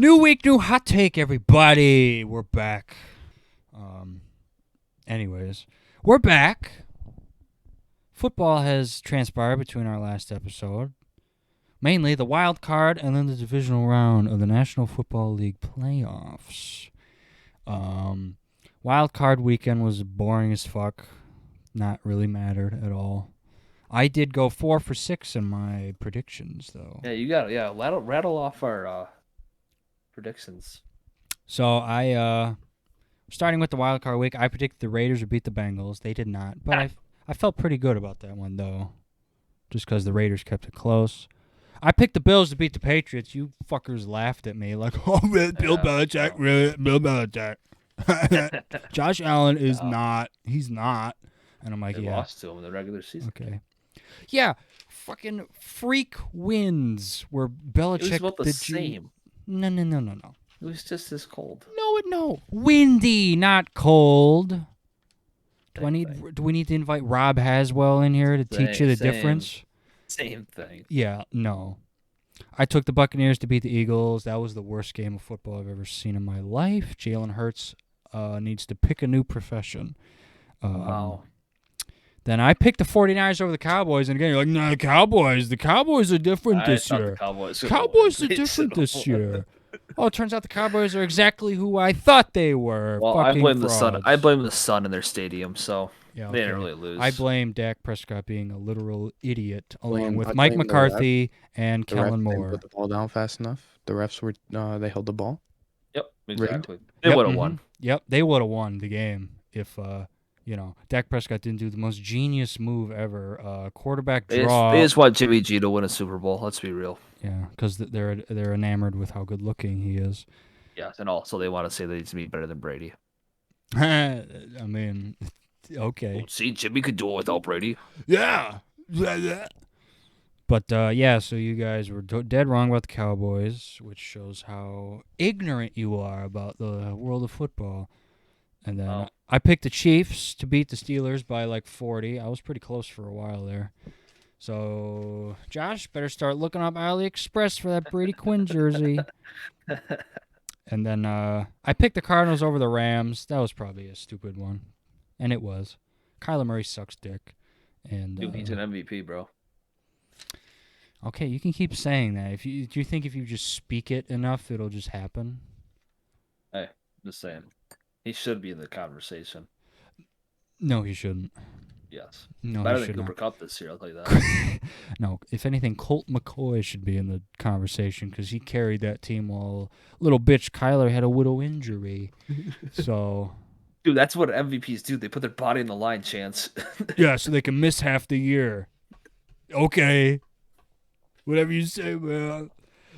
New week, new hot take, everybody. We're back. Anyways, we're back. Football has transpired between our last episode. Mainly the wild card and then the divisional round of the National Football League playoffs. Wild card weekend was boring as fuck. Not really mattered at all. I did go 4 for 6 in my predictions, though. Yeah, you got rattle off our predictions. So I starting with the wild card week, I predicted the Raiders would beat the Bengals. They did not, but I felt pretty good about that one though, just because the Raiders kept it close. I picked the Bills to beat the Patriots. You fuckers laughed at me like, "Oh, Bill Belichick, really? Bill Belichick." Josh Allen is not. He's not. And I'm like, They yeah. lost to him in the regular season. Okay. Yeah, fucking freak wins where Belichick. It was about the same. No. It was just as cold. No. Windy, not cold. Do we need to invite Rob Haswell in here to teach you the difference? Same thing. Yeah, no. I took the Buccaneers to beat the Eagles. That was the worst game of football I've ever seen in my life. Jalen Hurts needs to pick a new profession. Wow. Then I picked the 49ers over the Cowboys, and again, you're like, no, the Cowboys are different this year. The Cowboys are different this year. Oh, it turns out the Cowboys are exactly who I thought they were. Well, I blame the sun. I blame the sun in their stadium, so yeah, they didn't really lose. I blame Dak Prescott being a literal idiot, along with Mike McCarthy and Kellen Moore. They put the ball down fast enough. The refs were they held the ball. Yep, exactly. They would have won. Yep, they would have won the game if Dak Prescott didn't do the most genius move ever. Quarterback draw. They just want Jimmy G to win a Super Bowl. Let's be real. Yeah, because they're enamored with how good looking he is. Yes, and also they want to say that he's me better than Brady. I mean, okay. See, Jimmy could do it without Brady. Yeah. But yeah, so you guys were dead wrong about the Cowboys, which shows how ignorant you are about the world of football. And then I picked the Chiefs to beat the Steelers by like 40. I was pretty close for a while there. So, Josh, better start looking up AliExpress for that Brady Quinn jersey. And then I picked the Cardinals over the Rams. That was probably a stupid one. And it was. Kyler Murray sucks dick. And Dude, he's an MVP, bro. Okay, you can keep saying that. Do you think if you just speak it enough, it'll just happen? Hey, just saying. He should be in the conversation. No, he shouldn't. Yes. No, better he than should Cooper not. Kupp this year, I'll tell you that. No, if anything, Colt McCoy should be in the conversation because he carried that team while little bitch Kyler had a widow injury. So, dude, that's what MVPs do. They put their body in the line, Chance. Yeah, so they can miss half the year. Okay. Whatever you say, man.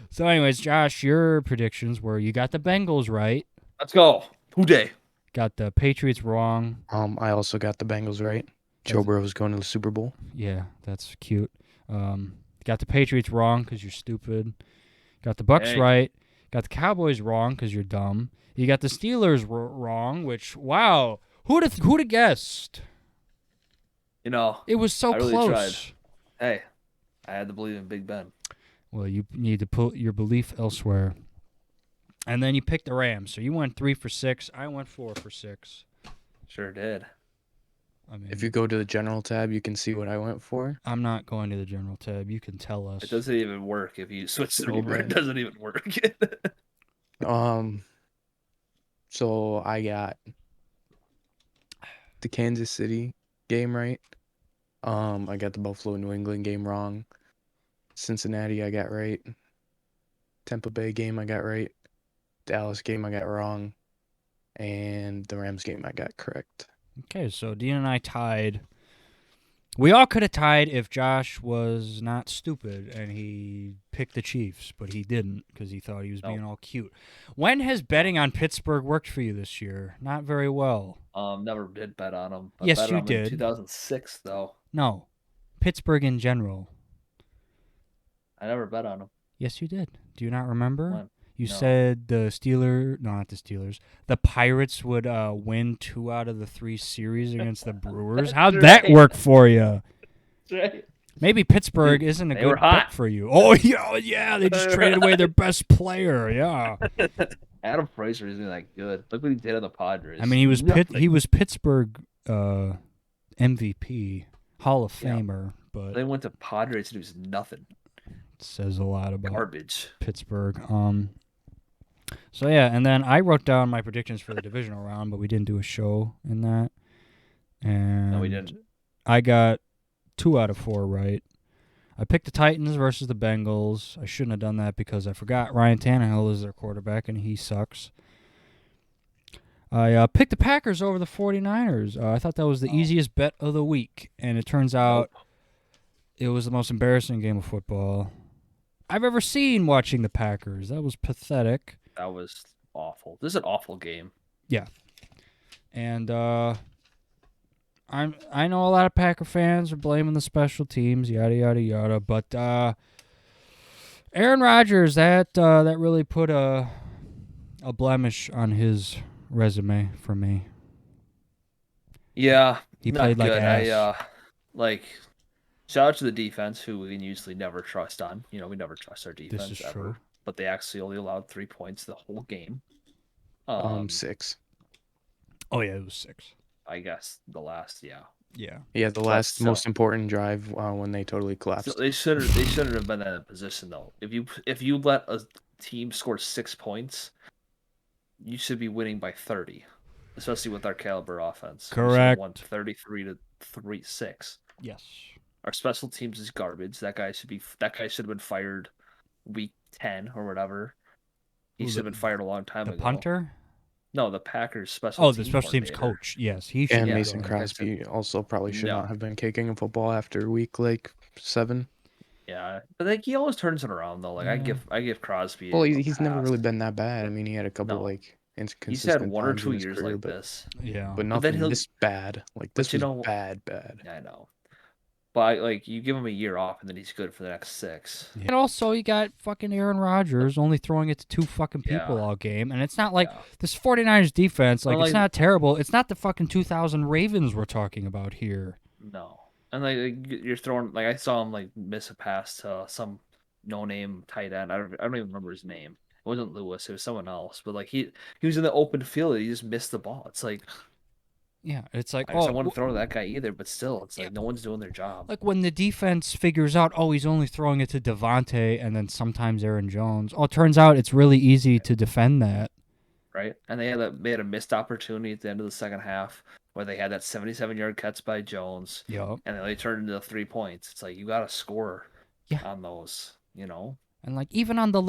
So anyways, Josh, your predictions were you got the Bengals right. Let's go. Who day? Got the Patriots wrong. I also got the Bengals right. Joe Burrow's going to the Super Bowl. Yeah, that's cute. Got the Patriots wrong because you're stupid. Got the Bucks right. Got the Cowboys wrong because you're dumb. You got the Steelers wrong, which, wow. Who'd have guessed? It was so really close. Tried. Hey, I had to believe in Big Ben. Well, you need to put your belief elsewhere. And then you picked the Rams. So you went 3 for 6. I went 4 for 6. Sure did. I mean, if you go to the general tab, you can see what I went for. I'm not going to the general tab. You can tell us. It doesn't even work if you switch it over. It doesn't even work. So I got the Kansas City game right. I got the Buffalo New England game wrong. Cincinnati I got right. Tampa Bay game I got right. Dallas game I got wrong. And the Rams game I got correct. Okay, so Dean and I tied. We all could have tied if Josh was not stupid and he picked the Chiefs, but he didn't because he thought he was being all cute. When has betting on Pittsburgh worked for you this year? Not very well. Never did bet on them. Yes, you did. In 2006, though. No, Pittsburgh in general. I never bet on them. Yes, you did. Do you not remember? When? You said the the Pirates would win 2 out of the 3 series against the Brewers. How'd that work for you? That's right. Maybe Pittsburgh isn't a They were good bet hot. for you. Oh yeah, they just traded away their best player. Yeah, Adam Frazier isn't that good. Look what he did on the Padres. I mean he was Nothing. Pittsburgh MVP, Hall of Yeah. Famer, but They went to Padres and it was nothing. it says a lot about Garbage. Pittsburgh. So yeah, and then I wrote down my predictions for the divisional round, but we didn't do a show in that. And No, we didn't. I got 2 out of 4 right. I picked the Titans versus the Bengals. I shouldn't have done that because I forgot Ryan Tannehill is their quarterback and he sucks. I picked the Packers over the 49ers. I thought that was the easiest bet of the week, and it turns out it was the most embarrassing game of football I've ever seen watching the Packers. That was pathetic. That was awful. This is an awful game. Yeah. And I know a lot of Packer fans are blaming the special teams, yada yada yada, but Aaron Rodgers, that really put a blemish on his resume for me. Yeah, He not played like good. ass. Shout out to the defense, who we can usually never trust on. We never trust our defense This is ever. true. But they actually only allowed 3 points the whole game. 6. Oh yeah, it was 6. I guess the last, yeah. Yeah. Yeah, the last so- most important drive when they totally So collapsed. they shouldn't have been in that position though. If you let a team score 6 points, you should be winning by 30, especially with our caliber offense. We should have Correct. won 33-6. Yes. Our special teams is garbage. That guy should have been fired week 10 or whatever. He Who, should have been fired a long time The ago. punter? No, the Packers special. Oh, the special teams coordinator. coach. Yes, he should. And Yeah. Mason Yeah. Crosby also probably should No. not have been kicking a football after week 7. Yeah, but he always turns it around though. Like Yeah. I give Crosby. Well, a he's never pass. really been that bad. I mean, he had a couple No. inconsistent He's had 1 or times 2 in his years career, like but, this. Yeah. but then nothing he'll- this bad. Like But this you was know- bad. I know. But you give him a year off and then he's good for the next 6. And also, you got fucking Aaron Rodgers only throwing it to 2 fucking people Yeah. all game. And it's not like Yeah. this 49ers defense, Well, it's not terrible. It's not the fucking 2000 Ravens we're talking about here. No. And you're throwing I saw him miss a pass to some no-name tight end. I don't even remember his name. It wasn't Lewis. It was someone else. But he was in the open field. He just missed the ball. It's like Yeah, it's like, I don't want to throw to that guy either. But still, it's Yeah. no one's doing their job. like when the defense figures out, he's only throwing it to Devontae and then sometimes Aaron Jones. Oh, it turns out it's really easy to defend that. Right? And they had a missed opportunity at the end of the second half where they had that 77-yard catch by Jones. Yep. And then they turned into 3 points. It's like you got to score Yeah. on those, And even on their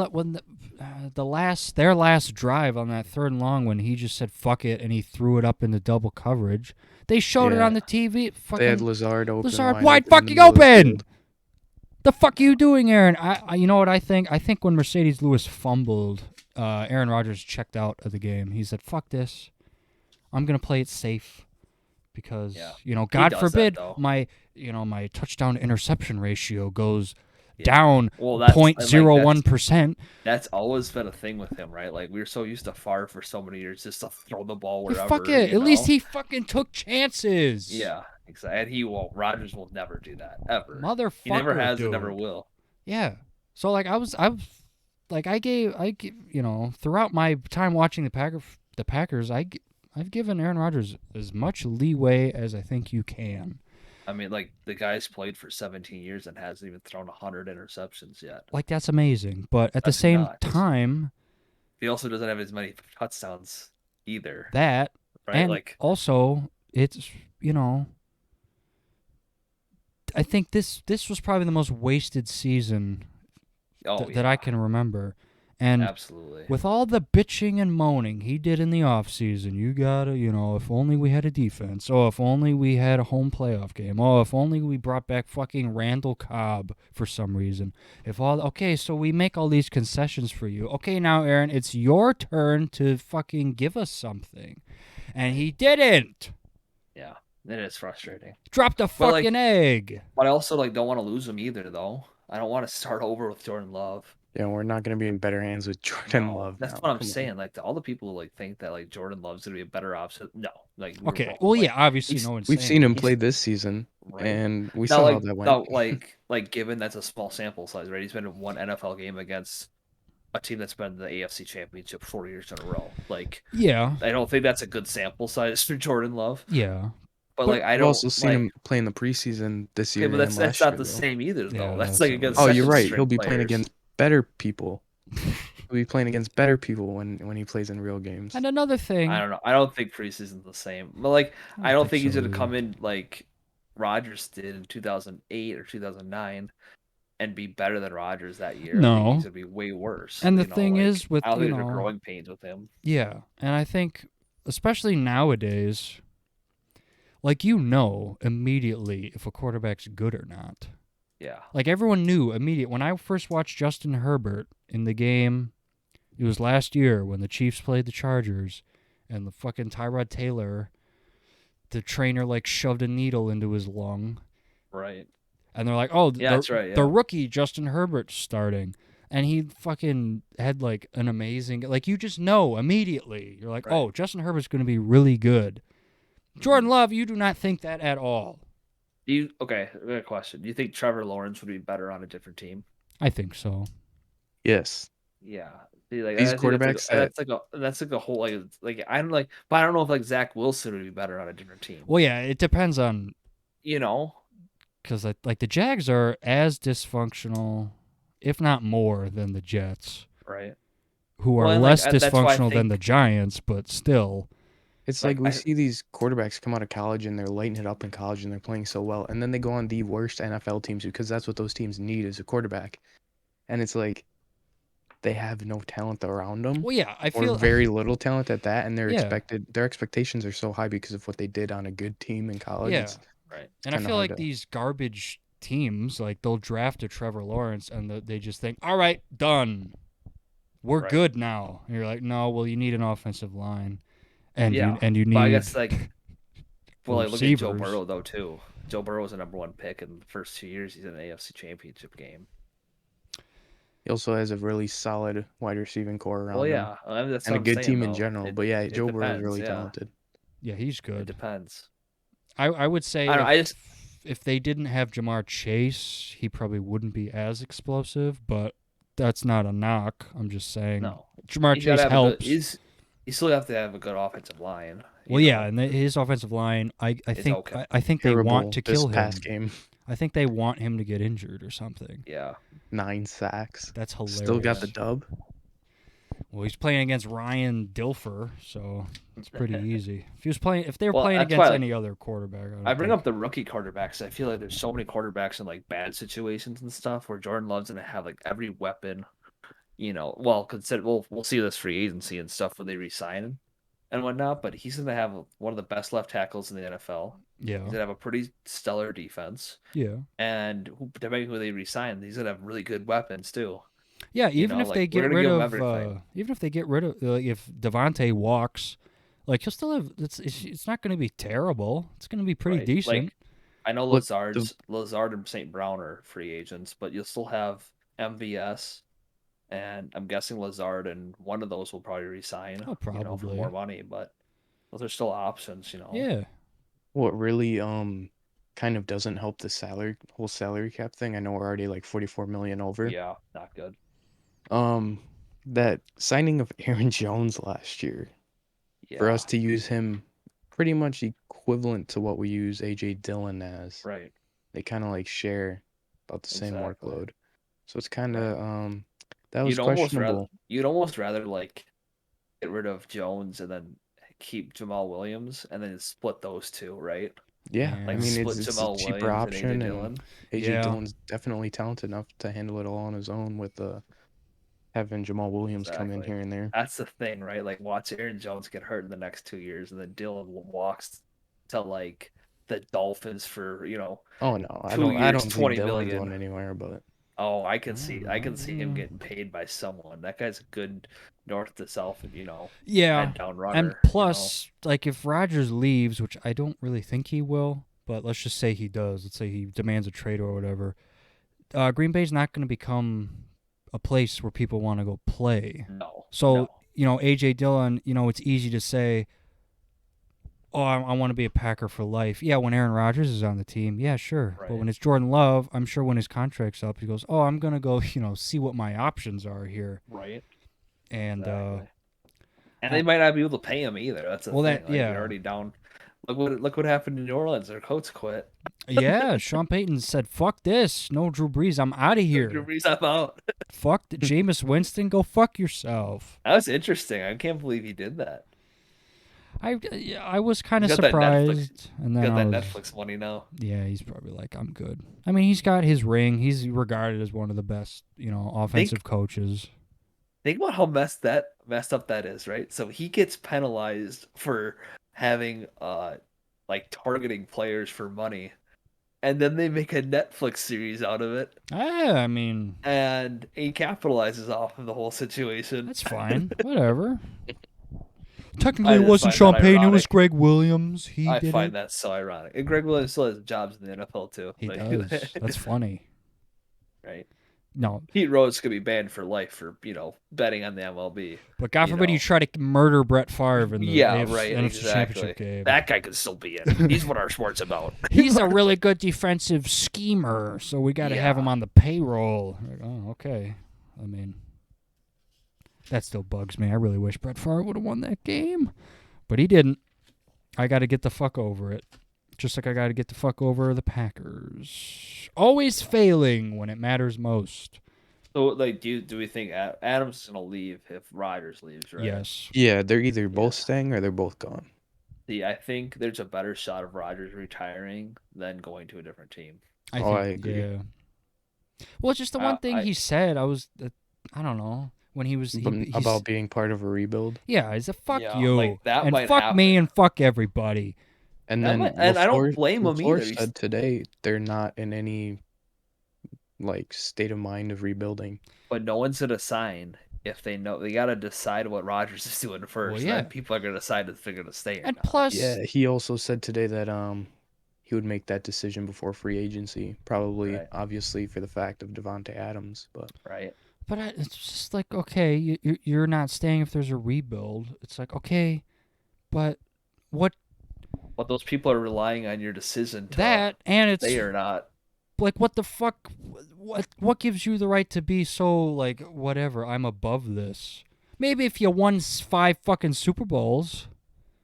last drive on that 3rd and long when he just said fuck it and he threw it up into double coverage, they showed it Yeah. on the TV. They had Fucking Lazard open. Lazard wide wide open in the fucking middle of the open. field. The fuck are you doing, Aaron? I you know what I think? I think when Mercedes Lewis fumbled, Aaron Rodgers checked out of the game. He said, "Fuck this. I'm gonna play it safe." Because God does that, forbid though. my touchdown to interception ratio goes Yeah. down Well, that's 0.01%. That's always been a thing with him, right? We were so used to Favre for so many years just to throw the ball wherever. Fuck it. At least he fucking took chances. Yeah, exactly. And Rodgers will never do that ever. Motherfucker. He never has dude. and never will. Yeah. So throughout my time watching the Packers, I've given Aaron Rodgers as much leeway as I think you can. I mean, the guy's played for 17 years and hasn't even thrown 100 interceptions yet. That's amazing. But at the That's same nuts. time, He also doesn't have as many touchdowns either, that right? and also it's I think this was probably the most wasted season that I can remember. And absolutely. with all the bitching and moaning he did in the offseason, you gotta, if only we had a defense. Oh, if only we had a home playoff game. Oh, if only we brought back fucking Randall Cobb for some reason. Okay, so we make all these concessions for you. Okay, now, Aaron, it's your turn to fucking give us something. And he didn't. Yeah, it is frustrating. Dropped a fucking egg. But I also don't want to lose him either, though. I don't want to start over with Jordan Love. Yeah, we're not gonna be in better hands with Jordan No, Love that's now. what I'm Come on. saying. Like all the people who like think that like Jordan Love's gonna be a better option. No, like you're Okay. wrong. Well, Like yeah, obviously he's no one's We've saying seen him that. play he's this season, right and we now. saw how that went. Like given that's a small sample size, right? He's been in one NFL game against a team that's been in the AFC Championship 4 years in a row. Like Yeah. I don't think that's a good sample size for Jordan Love. Yeah. But But like I We've don't also seen like him play in the preseason this okay, year but and that's last not year, the though. same either yeah, though. That's that's like not against Oh, really. you're second right. He'll string be playing players. against better people. He'll be playing against better people when he plays in real games. And another thing, I don't know. I don't think preseason's the same. But like I I don't don't think think he's so gonna either. come in like Rodgers did in 2008 or 2009 and be better than Rodgers that year. I think he's No. gonna be way worse. And the You know, thing like is with, I don't think there's a growing pains with him. yeah, and I think especially nowadays, like immediately if a quarterback's good or not. Yeah. Like everyone knew immediate when I first watched Justin Herbert in the game. It was last year when the Chiefs played the Chargers, and the fucking Tyrod Taylor, the trainer like shoved a needle into his lung, Right. and they're like, "Oh, Yeah, that's right. the Yeah. rookie Justin Herbert's starting." And he fucking had like an amazing, like you just know immediately. You're like, Right. oh, Justin Herbert's going to be really good. Jordan Mhm. Love, you do not think that at all. Okay, I got a question. Do you think Trevor Lawrence would be better on a different team? I think so. Yes, Yeah. See, like these I think quarterbacks that that's like a whole like I'm like, but I don't know if like Zach Wilson would be better on a different team. Well, yeah, it depends on You know, because like the Jags are as dysfunctional, if not more, than the Jets, right? who are Well, and like less that's why I dysfunctional than the think Giants, but still. it's like like we I see these quarterbacks come out of college and they're lighting it up in college and they're playing so well, and then they go on the worst NFL teams because that's what those teams need is a quarterback, and it's like they have no talent around them Well, yeah, I or feel very little talent at that, and yeah, their expectations are so high because of what they did on a good team in college. yeah, right. It's and I kind of feel hard like to. these garbage teams, like they'll draft a Trevor Lawrence, and they just think, all right, done, we're Right. good now. And you're like, no, well, you need an offensive line, and Yeah. you But I need guess like well, like look at Joe receivers. Burrow though too. Joe Burrow was a number one pick in the first 2 years he's in an AFC championship game. He also has a really solid wide receiving core Well, around him yeah. I mean, that's and what a I'm good saying team in though. general. But yeah, It Joe Burrow is depends, really yeah. talented. Yeah, he's It good. depends. I would say I don't know, I just if they didn't have Jamar Chase, he probably wouldn't be as explosive, but that's not a knock. I'm just saying no. Jamar He's gotta Chase have a good helps. you still have to have a good offensive line, Well, yeah, and his offensive line, is okay. I think they want Terrible to this kill past him. game. I think they want him to get injured or something. Yeah. 9 sacks. That's Still got the hilarious. dub. Well, he's playing against Ryan Dilfer, so it's pretty easy. If they were Well, playing that's against why like, any other quarterback, I I don't bring think. up the rookie quarterbacks. I feel like there's so many quarterbacks in like bad situations and stuff where Jordan Love's gonna have like every weapon, well, consider we'll see this free agency and stuff when they resign him and whatnot, but he's gonna have one of the best left tackles in the NFL. Yeah, He's gonna have a pretty stellar defense, yeah, and depending who they resign, he's gonna have really good weapons too. yeah. Even if Like they we're get gonna rid give him of, everything, like if Devontae walks, like he'll still have. It's not going to be terrible. It's going to be pretty right? decent. Like I know Look, the Lazard and St. Brown are free agents, but you'll still have MVS, and I'm guessing Lazard and one of those will probably resign, Oh, for more probably. money, but those are still options. Yeah, what really kind of doesn't help the whole salary cap thing. I know we're already like 44 million over. Yeah, not good. Um, that signing of Aaron Jones last year for Yeah, us to use him pretty much equivalent to what we use AJ Dillon as. right, They kind of like share about the same exactly. workload. So it's kind Right. of that was questionable. You'd almost rather like get rid of Jones and then keep Jamal Williams and then split those two, right? Yeah, I Like yeah, mean split it's a Jamal cheaper Williams and AJ option, and Dillon. AJ yeah, Dillon's definitely talented enough to handle it all on his own with having Jamal Williams come in Exactly. here and there. That's the thing, right? Like watch Aaron Jones get hurt in the next 2 years and then Dillon walks to like the Dolphins for, Oh no, I two don't I years, don't see 20 Dillon million. going anywhere, but Oh, I can see him Mm, getting paid by someone. That guy's a good north to south, yeah. head down And runner. plus, like if Rogers leaves, which I don't really think he will, but let's just say he does. Let's say he demands a trade or whatever. Green Bay's not going to become a place where people want to go play. No. So, A.J. Dillon, it's easy to say, oh, I want to be a Packer for life. Yeah, when Aaron Rodgers is on the team, yeah, sure. Right. But when it's Jordan Love, I'm sure when his contract's up, he goes, oh, I'm going to go, see what my options are here. Right. And, exactly. And they might not be able to pay him either. That's the thing. They're already down. Look what happened in New Orleans. Their coach quit. Yeah, Sean Payton said, fuck this. No Drew Brees. I'm out of here. Drew Brees, I'm out. Fuck Jameis Winston. Go fuck yourself. That was interesting. I can't believe he did that. I was kind of surprised. And then got that Netflix money now. Yeah, he's probably like, I'm good. I mean, he's got his ring. He's regarded as one of the best, offensive coaches. Think about how messed up that is, right? So he gets penalized for having targeting players for money, and then they make a Netflix series out of it. I mean, and he capitalizes off of the whole situation. That's fine. Whatever. Technically, it wasn't Sean Payton. It was Greg Williams. I find that so ironic. And Greg Williams still has jobs in the NFL too. He does. That's funny. Right. No. Pete Rose could be banned for life for, betting on the MLB. But God forbid you try to murder Brett Favre in the NFC Championship game. That guy could still be in. He's what our sport's about. He's a really good defensive schemer, so we got to have him on the payroll. Like, oh, okay. I mean, that still bugs me. I really wish Brett Favre would have won that game. But he didn't. I got to get the fuck over it. Just like I got to get the fuck over the Packers. Always failing when it matters most. So, do we think Adams is going to leave if Rodgers leaves, right? Yes. Yeah, they're either both staying or they're both gone. See, I think there's a better shot of Rodgers retiring than going to a different team. I agree. Yeah. Well, just the one thing he said, I don't know. When he was about being part of a rebuild. Yeah, he's a fuck you. That and might fuck happen. me and fuck everybody. And then and I don't blame him either. Said today they're not in any state of mind of rebuilding. But no one's gonna sign if they know. They gotta decide what Rodgers is doing first. Well, yeah. Then people are gonna decide if they're gonna stay or and not. Plus, yeah, he also said today that he would make that decision before free agency, probably obviously for the fact of Devontae Adams, but right. But it's just like, okay, you're not staying if there's a rebuild. It's like, okay, but what? But those people are relying on your decision to and it's stay or not. Like, what the fuck? What gives you the right to be so, whatever, I'm above this? Maybe if you won 5 fucking Super Bowls.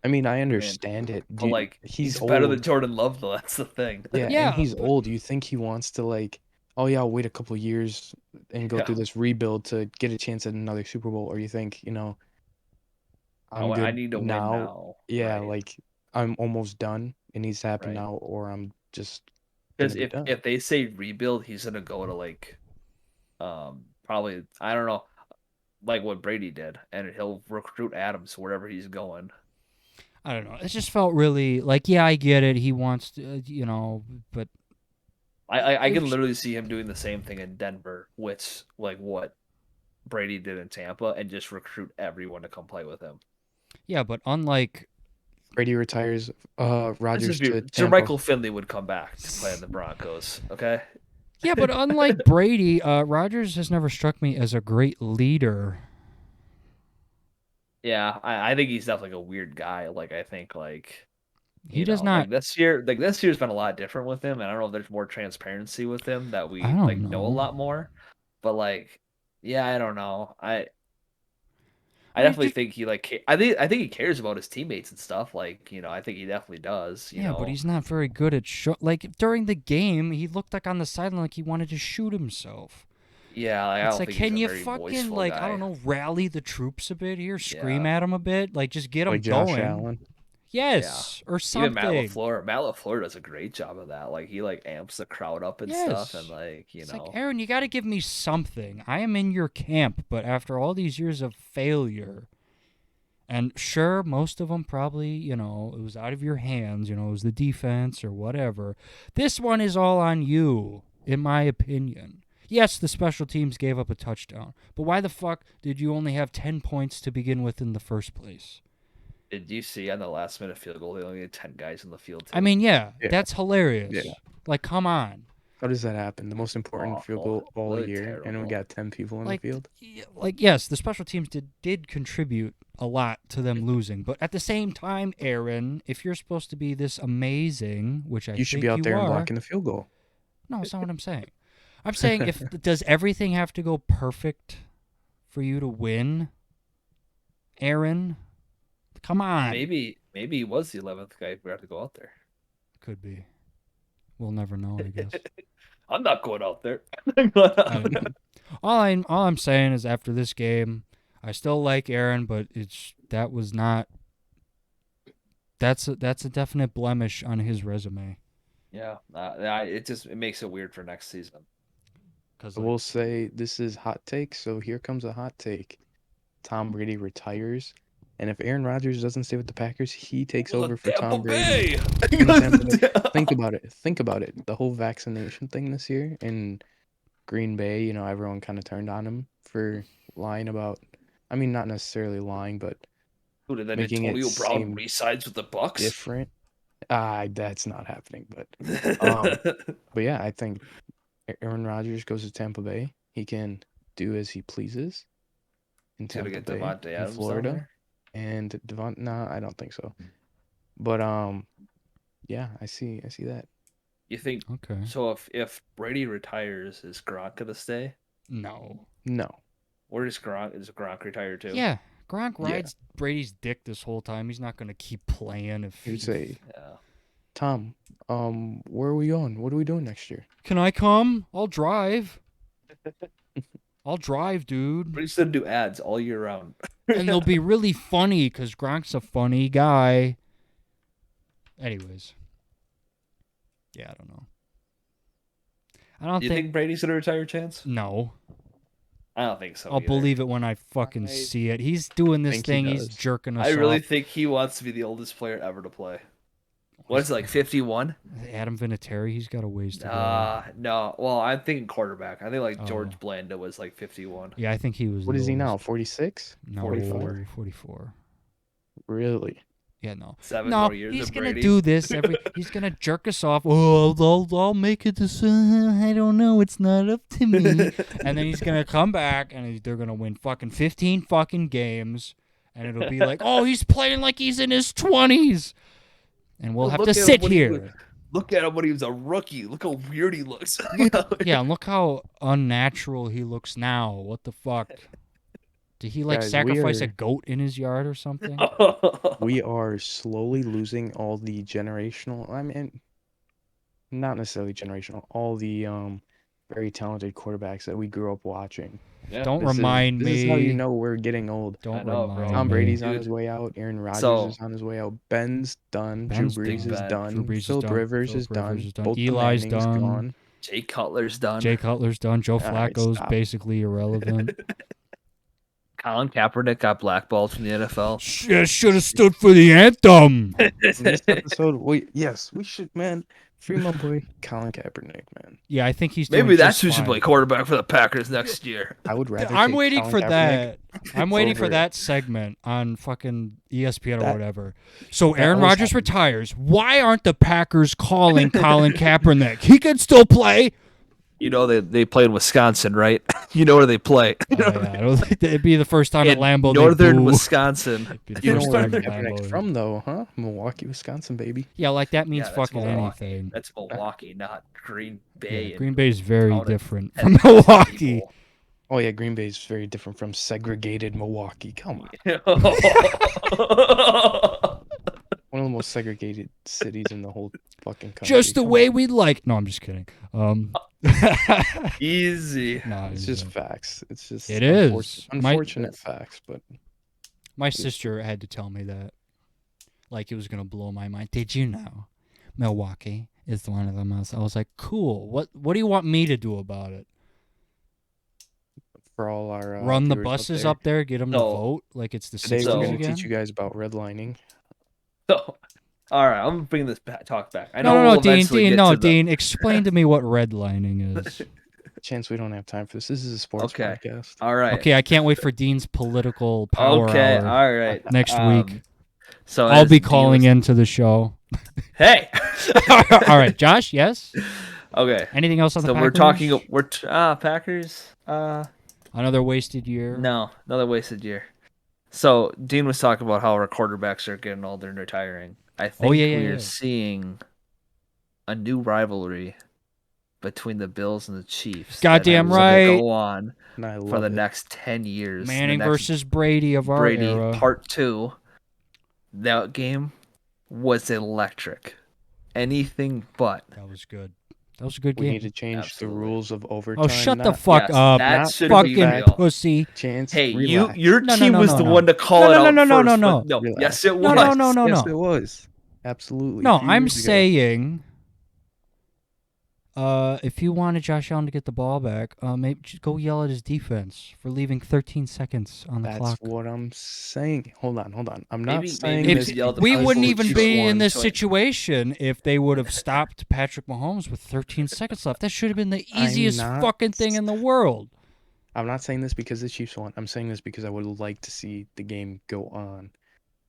I mean, I understand it. But, he's better than Jordan Love, though. That's the thing. Yeah, and he's old. You think he wants to, oh yeah, I'll wait a couple of years and go through this rebuild to get a chance at another Super Bowl, or you think, I need to win now. Yeah, right. I'm almost done. It needs to happen now, or I'm just because if they say rebuild, he's gonna go to probably, I don't know, like what Brady did, and he'll recruit Adams wherever he's going. I don't know. It just felt really yeah, I get it. He wants to, but. I can literally see him doing the same thing in Denver, which what Brady did in Tampa, and just recruit everyone to come play with him. Yeah, but unlike Brady retires, Rodgers to Tampa. Michael Finley would come back to play in the Broncos. Okay. Yeah, but unlike Brady, Rodgers has never struck me as a great leader. Yeah, I think he's definitely a weird guy. I think he does not. This year's been a lot different with him, and I don't know if there's more transparency with him that we know a lot more. But yeah, I don't know. I definitely think he I think he cares about his teammates and stuff. I think he definitely does. You know? But he's not very good at during the game, he looked on the sideline like he wanted to shoot himself. Yeah, I don't think can he's you a very fucking guy. I don't know, rally the troops a bit here, scream at him a bit, just get him Josh going. Allen. Yes, or something. Even Matt LaFleur does a great job of that. He amps the crowd up and stuff, and it's Aaron, you got to give me something. I am in your camp, but after all these years of failure, and sure, most of them probably, it was out of your hands. It was the defense or whatever. This one is all on you, in my opinion. Yes, the special teams gave up a touchdown, but why the fuck did you only have 10 points to begin with in the first place? Did you see on the last-minute field goal, they only had 10 guys in the field? I mean, yeah, that's hilarious. Yeah. Come on. How does that happen? The most important field goal all What year, and we terrible. got 10 people in the field. Yes, the special teams did contribute a lot to them losing, but at the same time, Aaron, if you're supposed to be this amazing, which I You should think be out you there and are, blocking the field goal. no, that's not what I'm saying. I'm saying does everything have to go perfect for you to win, Aaron? Come on. Maybe he was the 11th guy who had to go out there. Could be. We'll never know, I guess. I'm not going out there. All I'm saying is after this game, I still like Aaron, but that's a definite blemish on his resume. Yeah, it makes it weird for next season. Because We'll say this is hot take, so here comes a hot take. Tom Brady retires, and if Aaron Rodgers doesn't stay with the Packers, he takes over for Tom Brady. Think about it. The whole vaccination thing this year in Green Bay, everyone kind of turned on him for lying about. I mean, not necessarily lying, but making Antonio it Brown seem resides with the Bucks. different. That's not happening. But yeah, I think Aaron Rodgers goes to Tampa Bay. He can do as he pleases in Tampa Bay, in Florida, and Devon. No, I don't think so. But yeah, I see that. You think okay? So if Brady retires, is Gronk gonna stay? No. Or is Gronk retired too? Yeah, Gronk rides Brady's dick this whole time. He's not gonna keep playing if He would say, Yeah. Tom, where are we going? What are we doing next year? Can I come? I'll drive. I'll drive, dude. Brady's gonna do ads all year round. And they'll be really funny because Gronk's a funny guy. Anyways. Yeah, I don't know. Do you think Brady's gonna retire, Chance? No. I don't think so. I'll believe it when I fucking see it. He's doing this thing. He's jerking us off. I really think he wants to be the oldest player ever to play. What's it, like 51? Adam Vinatieri, he's got a ways to go. No. Well, I'm thinking quarterback. I think like George Blanda was like 51. Yeah, I think he was. What is he now? 46? No, 44. 44. Really? Yeah, no. 7 more years he's of gonna Brady. do this he's gonna jerk us off. Oh, I'll make it I don't know. It's not up to me. And then he's gonna come back and they're gonna win fucking 15 fucking games, and it'll be like, oh, he's playing like he's in his 20s, and we'll have to sit here. Look at him when he was a rookie. Look how weird he looks. Yeah, and look how unnatural he looks now. What the fuck? Did he sacrifice a goat in his yard or something? We are slowly losing all the generational. I mean, not necessarily generational. All the very talented quarterbacks that we grew up watching. Yeah. Don't remind me. This is how you know we're getting old. Don't remind me. Tom Brady's on his way out. Aaron Rodgers is on his way out. Ben's done. Drew Brees is done. Philip Rivers is done. Both Eli's the done. Gone. Jay Cutler's done. Joe Flacco's basically irrelevant. Colin Kaepernick got blackballed from the NFL. Should have stood for the anthem. This episode, we should, man. Free my boy Colin Kaepernick, man. Yeah, I think he's doing maybe that's who fine. should play quarterback for the Packers next year. I would rather. I'm waiting Colin for Kaepernick that. I'm waiting for that segment on fucking ESPN or whatever. So Aaron Rodgers retires. Why aren't the Packers calling Colin Kaepernick? He can still play. You know they play in Wisconsin, right? You know where they play. I don't think it'd be the first time in at Lambeau. Northern Wisconsin. You know where Kaepernick's from, though, huh? Milwaukee, Wisconsin, baby. Yeah, like that means fucking Milwaukee. anything. That's Milwaukee, not Green Bay. Yeah, Green Bay is very different from Milwaukee. Oh yeah, Green Bay is very different from segregated Milwaukee. Come on. One of the most segregated cities in the whole fucking country. Just the way we like. No, I'm just kidding. Easy. No, it's just facts. It's just unfortunate facts. But my sister had to tell me that, like it was gonna blow my mind. Did you know Milwaukee is one of the most? I was like, cool. What do you want me to do about it? For all our run the buses up there, get them to vote like it's the today 60s we're gonna again? teach you guys about redlining. So, all right, I'm gonna bring this talk back. I know no, we'll Dean. Explain to me what redlining is. Chance, we don't have time for this. This is a sports podcast. All right. Okay, I can't wait for Dean's political power hour. All right. Next week. So I'll be calling into the show. Hey. All right, Josh. Yes. Okay. Anything else on the So Packers? Packers. Another wasted year. No, another wasted year. So Dean was talking about how our quarterbacks are getting older and retiring. I Oh think yeah, we are yeah. seeing a new rivalry between the Bills and the Chiefs that Goddamn is going to right. go on And I for love the it. next 10 years. The Manning next versus Brady of our Brady era. Part 2. That game was electric. Anything but. That was good. That was a good We need game. to change the Absolutely. rules of overtime. Oh, shut the not fuck Yes, up, that not should for the be fucking fact. real. pussy. Chance, Hey, relax. your No, no, team no, was no, the no. one to call No, it no, no, out no, no, first, no, no. but no, Relax. yes, it No, was. no, no, no, Yes, no. it was. Absolutely. No, a few I'm years ago. saying, if you wanted Josh Allen to get the ball back, maybe just go yell at his defense for leaving 13 seconds on the That's clock. what I'm saying. Hold on. I'm not Maybe saying you If this should yell at the we because wouldn't the people even who Chiefs be in won. this So wait. situation if they would have stopped Patrick Mahomes with 13 seconds left. That should have been the I'm easiest not fucking thing in the world. I'm not saying this because the Chiefs won. I'm saying this because I would like to see the game go on.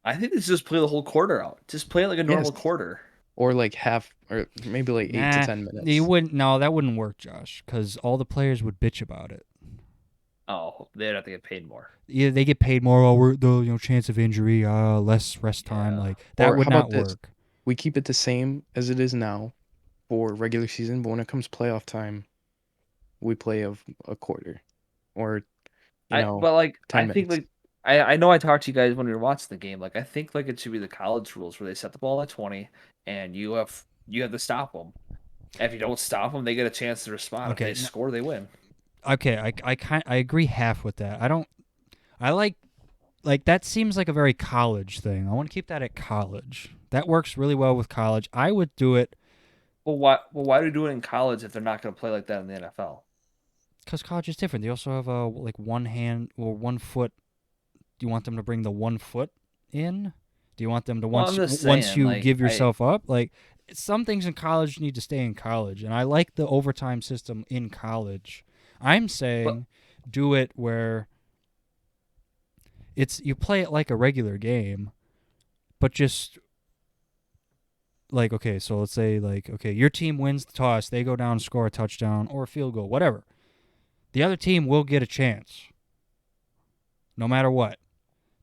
I think it's just play the whole quarter out. Just play it like a normal Yes. quarter. Or like half, or maybe like 8 to 10 minutes. You wouldn't. No, that wouldn't work, Josh, because all the players would bitch about it. Oh, they'd have to get paid more. Yeah, they get paid more. Oh, we're the chance of injury, less rest time. Yeah. Like that Or would how not about this? work. We keep it the same as it is now for regular season, but when it comes playoff time, we play a quarter or But like 10 I think minutes. like I know I talked to you guys when we were watching the game. Like I think like it should be the college rules where they set the ball at 20 and you have to stop them. And if you don't stop them, they get a chance to respond. Okay, If they score, they win. Okay, I agree half with that. I like that seems like a very college thing. I want to keep that at college. That works really well with college. I would do it Why do we do it in college if they're not going to play like that in the NFL? because college is different. They also have a like one hand or 1 foot. Do you want them to bring the 1 foot in? Do you want them to Well, I'm just once saying, you like give yourself up? Like some things in college need to stay in college, and I like the overtime system in college. I'm saying do it where you play it like a regular game, but just like okay, so let's say like okay, your team wins the toss, they go down, score a touchdown or a field goal, whatever. The other team will get a chance, no matter what,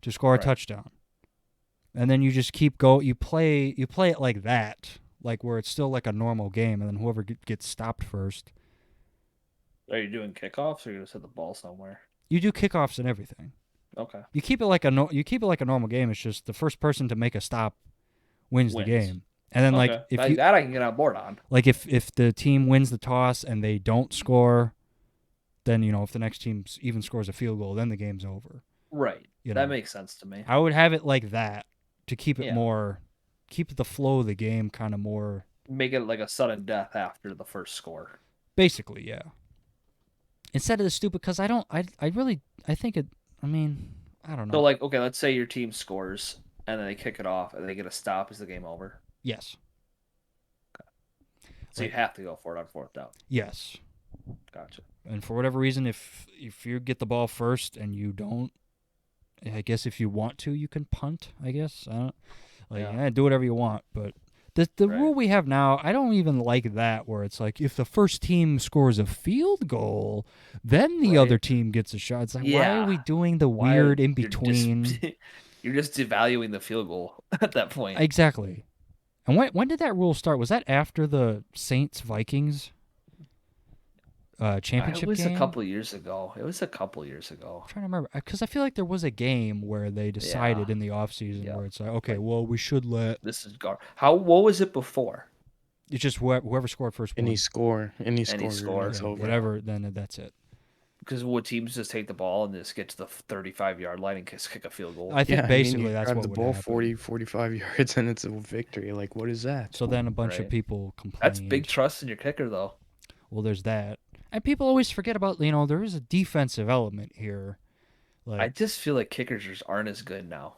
to score a touchdown, and then you just keep go. You play it like that, like where it's still like a normal game, and then whoever gets stopped first. Are you doing kickoffs or are you going to set the ball somewhere? You do kickoffs and everything. Okay. You keep it like a normal game. It's just the first person to make a stop wins the game. And then like if that I can get on board on. Like if the team wins the toss and they don't score, then if the next team even scores a field goal, then the game's over. Right. You That know. makes sense to me. I would have it like that to keep it Yeah. keep the flow of the game kind of more. Make it like a sudden death after the first score. Basically, yeah. Instead of the stupid, because I think it. I mean, I don't know. So like, okay, let's say your team scores and then they kick it off and they get a stop. Is the game over? Yes. So you have to go for it on fourth down. Yes. Gotcha. And for whatever reason, if you get the ball first and you don't, I guess if you want to, you can punt. I guess I don't do whatever you want. But the rule we have now, I don't even like that. Where it's like if the first team scores a field goal, then the other team gets a shot. It's like why are we doing the weird in between? You're just devaluing the field goal at that point. Exactly. And when did that rule start? Was that after the Saints Vikings championship game? It was a couple years ago. I'm trying to remember because I feel like there was a game where they decided in the offseason where it's like, okay, well, we should let this is what was it before? It's just whoever scored first. Any won. score, It's over. Whatever. Then that's it. Because would teams just take the ball and just get to the 35-yard line and kick a field goal? I think basically that's what the would ball happen. 40, 45 yards and it's a victory. Like, what is that? So then a bunch of people complained. That's big trust in your kicker, though. Well, there's that. And people always forget about, there is a defensive element here. Like, I just feel like kickers just aren't as good now.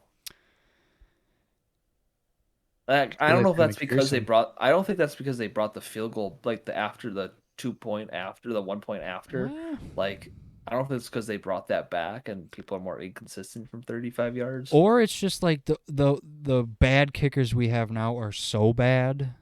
Like, I don't know if that's because they brought. I don't think that's because they brought the field goal like the 2 point after the 1 point after. Like, I don't know if it's because they brought that back and people are more inconsistent from 35 yards. Or it's just like the bad kickers we have now are so bad.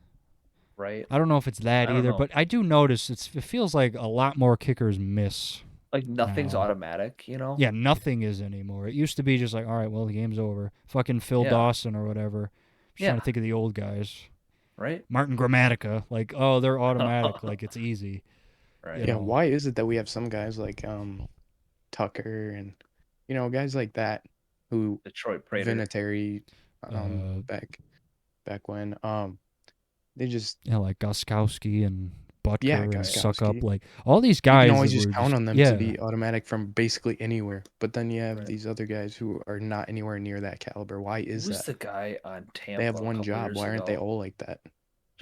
right? I don't know if it's that I don't either, know. but I do notice it feels like a lot more kickers miss. Like nothing's now. automatic, you know? Yeah, nothing is anymore. It used to be just like, all right, well, the game's over. Fucking Phil Yeah. Dawson or whatever. Just trying Yeah. to think of the old guys. Right? Martin Gramatica, like, oh, they're automatic, like it's easy. Right. You Yeah, know. why is it that we have some guys like Tucker and guys like that who Detroit Prater. Vinatieri Uh, back when they just Yeah, like Goskowski and yeah, Butker and Suck Up, Goskowski. like all these You guys can always that just were count just on them to yeah. be automatic from basically anywhere. But then you have Right. these other guys who are not anywhere near that caliber. Why is Who's that? the guy on Tampa They have a one couple job. years Why aren't they ago? all like that? Do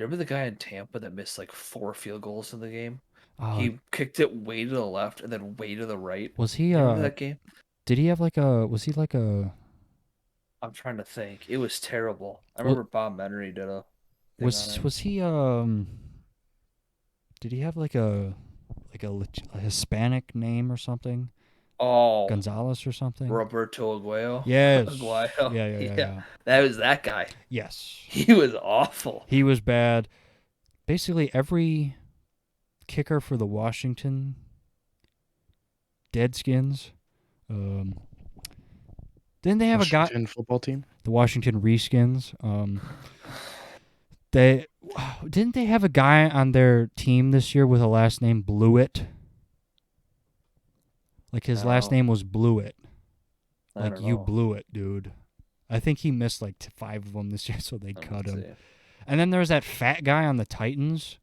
you remember the guy in Tampa that missed like 4 field goals in the game? Uh, He kicked it way to the left and then way to the right. was he? You remember that game? Did he have like a? Was he like a? I'm trying to think. It was terrible. I Well- remember Bob Menery did a thing on it. Was he? Did he have like a a Hispanic name or something? Oh, Gonzalez or something? Roberto Aguayo. Yes. Aguayo. Yeah. That was that guy. Yes. He was awful. He was bad. Basically, every kicker for the Washington Deadskins, didn't they have a guy? Washington football team. The Washington Reskins. They didn't they have a guy on their team this year with a last name Blewett? Like his last No. name was Blewett. I Like don't you know. blew it, dude. I think he missed like 5 of them this year, so they Let me cut him. see. And then there's that fat guy on the Titans,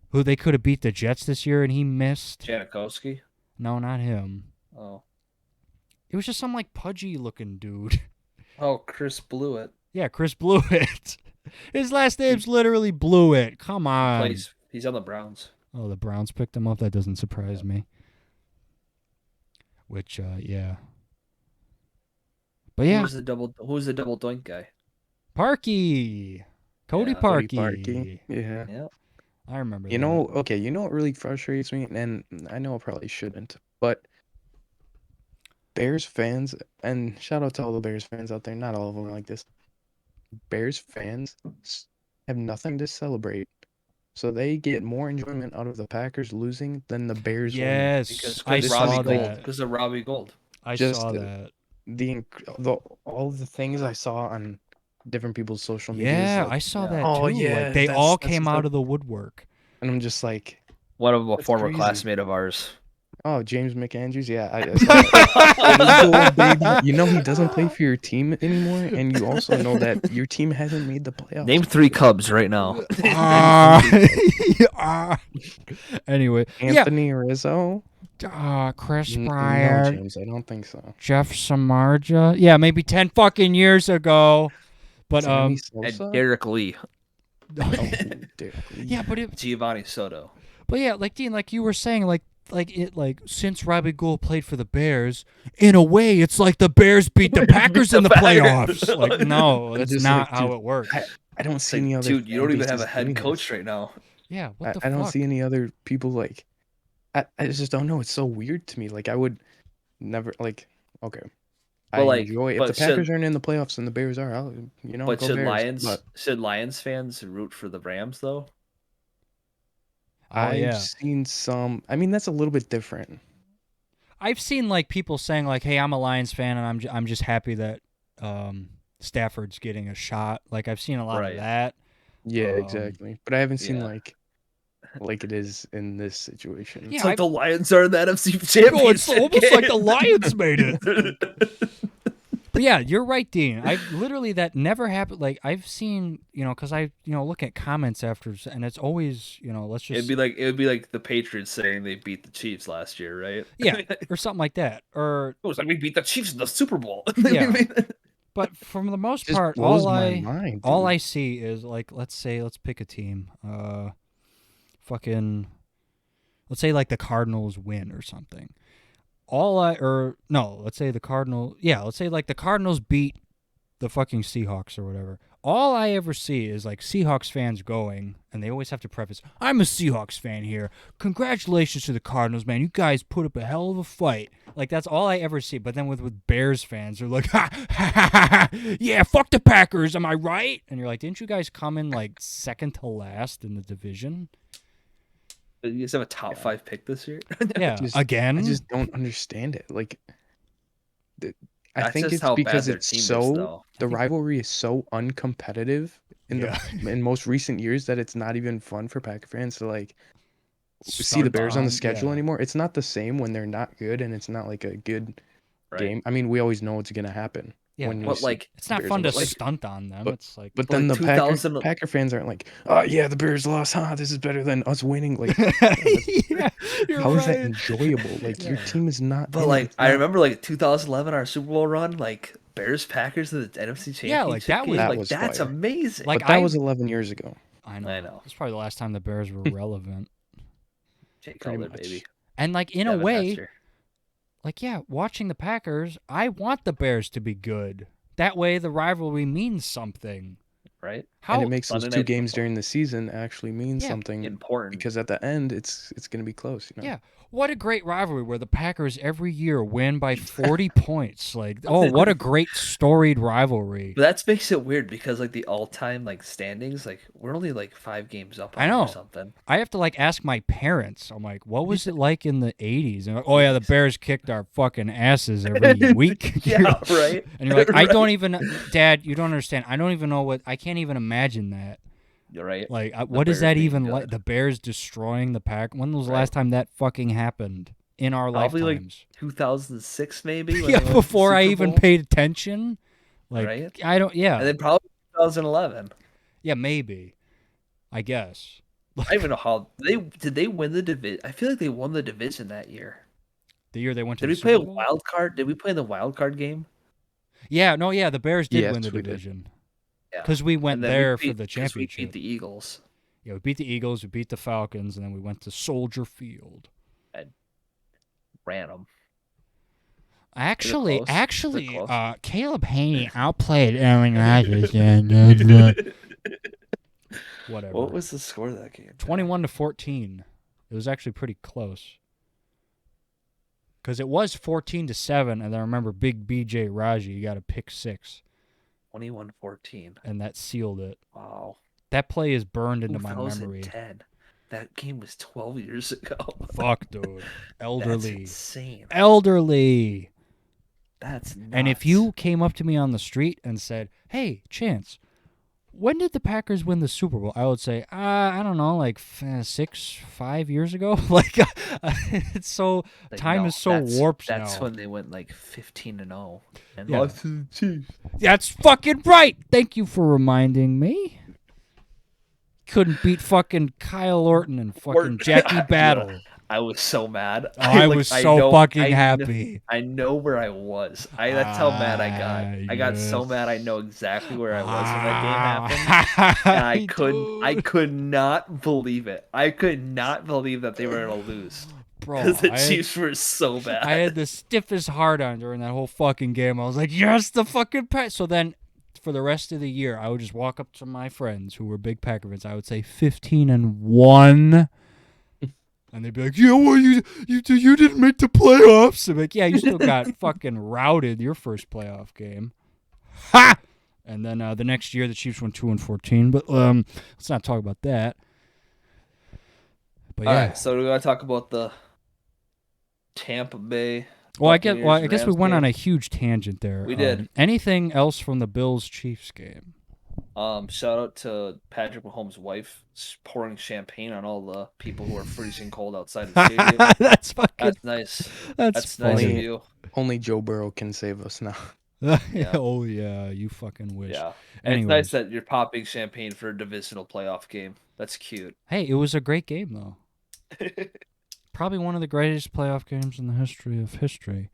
who they could have beat the Jets this year, and he missed. Janikowski. No, not him. Oh. It was just some like pudgy looking dude. Oh, Chris Blewett. Yeah, Chris Blewett. His last name's literally Blewett. Come on. He's on the Browns. Oh, the Browns picked him up. That doesn't surprise me. Which, yeah. But yeah, Who's the double doink guy? Parkey. Cody Yeah, Parkey. Parkey. Yeah. Yeah. I remember You that. know, okay, you know what really frustrates me, and I know I probably shouldn't, but Bears fans, and shout out to all the Bears fans out there, not all of them are like this. Bears fans have nothing to celebrate, so they get more enjoyment out of the Packers losing than the Bears winning. Yes, Because I Robbie saw Gold. that. Because of Robbie Gold. I Just, saw that. All the things I saw on different people's social media. Yeah, like, I saw yeah. that Oh, too. yeah, Like they that's- all that's came the out stuff. of the woodwork. and I'm just like, One of them, a That's former crazy. classmate of ours. oh, James McAndrews, yeah, I saw that. Let's go, baby. You know he doesn't play for your team anymore, and you also know that your team hasn't made the playoffs. Name 3 Cubs right now. Anyway, Anthony Rizzo. Chris No, Bryant, James, I don't think so. Jeff Samardzija. Yeah, maybe 10 fucking years ago. But Sammy And Sosa. Derek Lee. Oh, Derek Lee. yeah, but Giovanni Soto. yeah, like Dean, like you were saying, like since Robbie Gould played for the Bears, in a way, it's like the Bears beat the Packers in the Packers. playoffs. Like, no, that's Just not like, how dude, it works. I don't see any other. Dude, you don't fan even have a bases head doing coach this. right now. Yeah, what the I don't fuck? see any other people like. I just don't know. It's so weird to me. Like I would never like. Okay, But, I like, enjoy if but the Packers aren't in the playoffs and the Bears are. I'll But go should Bears. Lions fans root for the Rams though? Oh, I've yeah. seen some. I mean, that's a little bit different. I've seen like people saying like, "Hey, I'm a Lions fan, and I'm just happy that Stafford's getting a shot." Like I've seen a lot of Right. that. Yeah, Um, exactly. But I haven't seen yeah. like it is in this situation. Yeah, It's like the Lions are in the NFC Championship. Oh, it's almost like the game. Lions made it. But yeah, you're right, Dean. I've literally that never happened. Like I've seen, because I, look at comments after, and it's always, let's just It would be like the Patriots saying they beat the Chiefs last year, right? yeah, or something like that, or It was like we beat the Chiefs in the Super Bowl. Yeah. but for the most Just part, blows all my I mind. all dude. I see is like, let's pick a team, let's say like the Cardinals win or something. Let's say the Cardinals, let's say like the Cardinals beat the fucking Seahawks or whatever. All I ever see is like Seahawks fans going, and they always have to preface, "I'm a Seahawks fan here. Congratulations to the Cardinals, man. You guys put up a hell of a fight." Like that's all I ever see. But then with Bears fans, they're like, "Ha ha ha ha! Yeah, fuck the Packers. Am I right?" And you're like, "Didn't you guys come in like second to last in the division?" You guys have a top 5 pick this year. Yeah, I again. just don't understand it. Like, I That's think just it's how bad because their it's team is, so though. the rivalry is so uncompetitive in Yeah. in most recent years that it's not even fun for Packer fans to like see the Start Bears on the on- schedule yeah. anymore. It's not the same when they're not good and it's not like a good Right. game. I mean, we always know it's gonna happen. Yeah, when we But see like, it's not Bears fun on to the schedule. stunt on them. But- It's like, But But then like the 2000 Packer fans aren't like, oh yeah, the Bears lost. This is better than us winning. Like, yeah, you're how is that right. enjoyable? Like, your Yeah. team is not. But in it. like, It's I not- remember like 2011, our Super Bowl run, like Bears Packers in the NFC Championship Yeah, like, that game. was- That like was that's fire. amazing. Like, But that I- was 11 years ago. I know. I know. It's probably the last time the Bears were relevant. Jake pretty Cutler, much. baby. And like in a Devin way, Hester. like yeah, watching the Packers, I want the Bears to be good. That way, the rivalry means something. Right? How And it makes those Sunday two Night games Football. during the season actually mean Yeah, something Important. because at the end it's going to be close. You know? Yeah. What a great rivalry where the Packers every year win by 40 points. Like, oh, what a great storied rivalry. But that makes it weird because like the all-time like standings, like we're only like 5 games up on I them know. or something. I have to like ask my parents. I'm like, what was it like in the 80s? And like, oh yeah, the Bears kicked our fucking asses every week. Yeah, right. And you're like, I Right. don't even, Dad, you don't understand. I don't even know what, I can't even imagine that. You're right. Like, The what is Bears that being even like? good. The Bears destroying the Pack? When was the Right. last time that fucking happened in our Probably, like, lifetimes? 2006 maybe. when Yeah, they went to the before I Super even Bowl. paid attention. Like, Right. I don't, yeah. And then probably 2011. Yeah, maybe. I guess. I don't even know how they win the division. I feel like they won the division that year. The year they went to Did the we play a Super Bowl? wild card? Did we play in the wild card game? Yeah, no, yeah, the Bears did Yes, win the we did. division. Yeah. Because we went And then we there for beat- the 'cause championship. We beat the Eagles. Yeah, we beat the Eagles, we beat the Falcons, and then we went to Soldier Field. Ran them. Actually, close? Caleb Haney outplayed Aaron Rodgers. and whatever. What was the score of that game? 21-14. It was actually pretty close. Because it was 14-7, and then I remember Big BJ Raji got a pick 6, 21-14. and that sealed it. Wow. That play is burned into my memory. 2010. That game was 12 years ago. Fuck, dude. That's Elderly. insane. Elderly. That's nuts. And if you came up to me on the street and said, "Hey, Chance, when did the Packers win the Super Bowl?" I would say, I don't know, like 5 years ago. Like, it's so Like, time no, is so that's- warped That's now. when they went like 15-0 and Yeah. lost to the Chiefs. That's fucking right. Thank you for reminding me. Couldn't beat fucking Kyle Orton and fucking Orton. Jackie Battle. I was so mad. Oh, I Like, was so fucking happy. I know where I was. That's how mad I got. I got so yes. mad. I know exactly where I was when that game happened. And I Dude. could not believe it. I could not believe that they were gonna lose Bro, because the I- Chiefs were so bad. I had the stiffest heart on during that whole fucking game. I was like, yes, the fucking Pack. So then, for the rest of the year, I would just walk up to my friends who were big Packer fans. I would say 15-1, and they'd be like, "Yeah, well, you didn't make the playoffs." I'm like, "Yeah, you still got fucking routed your first playoff game." Ha! And then the next year, the Chiefs went 2-14. But let's not talk about that. But yeah. All right, so we're gonna talk about the Tampa Bay. Well, I guess we Buccaneers-Rams went on game. a huge tangent there. We did. Anything else from the Bills-Chiefs game? Shout out to Patrick Mahomes' wife pouring champagne on all the people who are freezing cold outside the stadium. That's fucking. That's nice. That's Nice of funny. you. Only Joe Burrow can save us now. Yeah. Oh yeah, you fucking wish. Yeah. And Anyways. it's nice that you're popping champagne for a divisional playoff game. That's cute. Hey, it was a great game though. Probably one of the greatest playoff games in the history of history.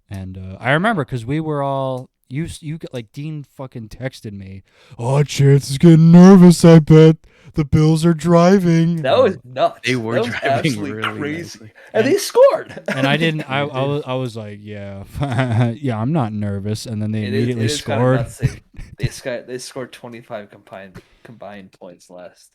And I remember because we were all, you get like Dean fucking texted me. Oh, Chance is getting nervous. I bet the Bills are driving. That was nuts. They were that was driving absolutely really crazy, nicely. and they scored. And I didn't. I They I was like, yeah, yeah, I'm not nervous. And then they It immediately is kind scored. of nuts. They scored 25 combined points last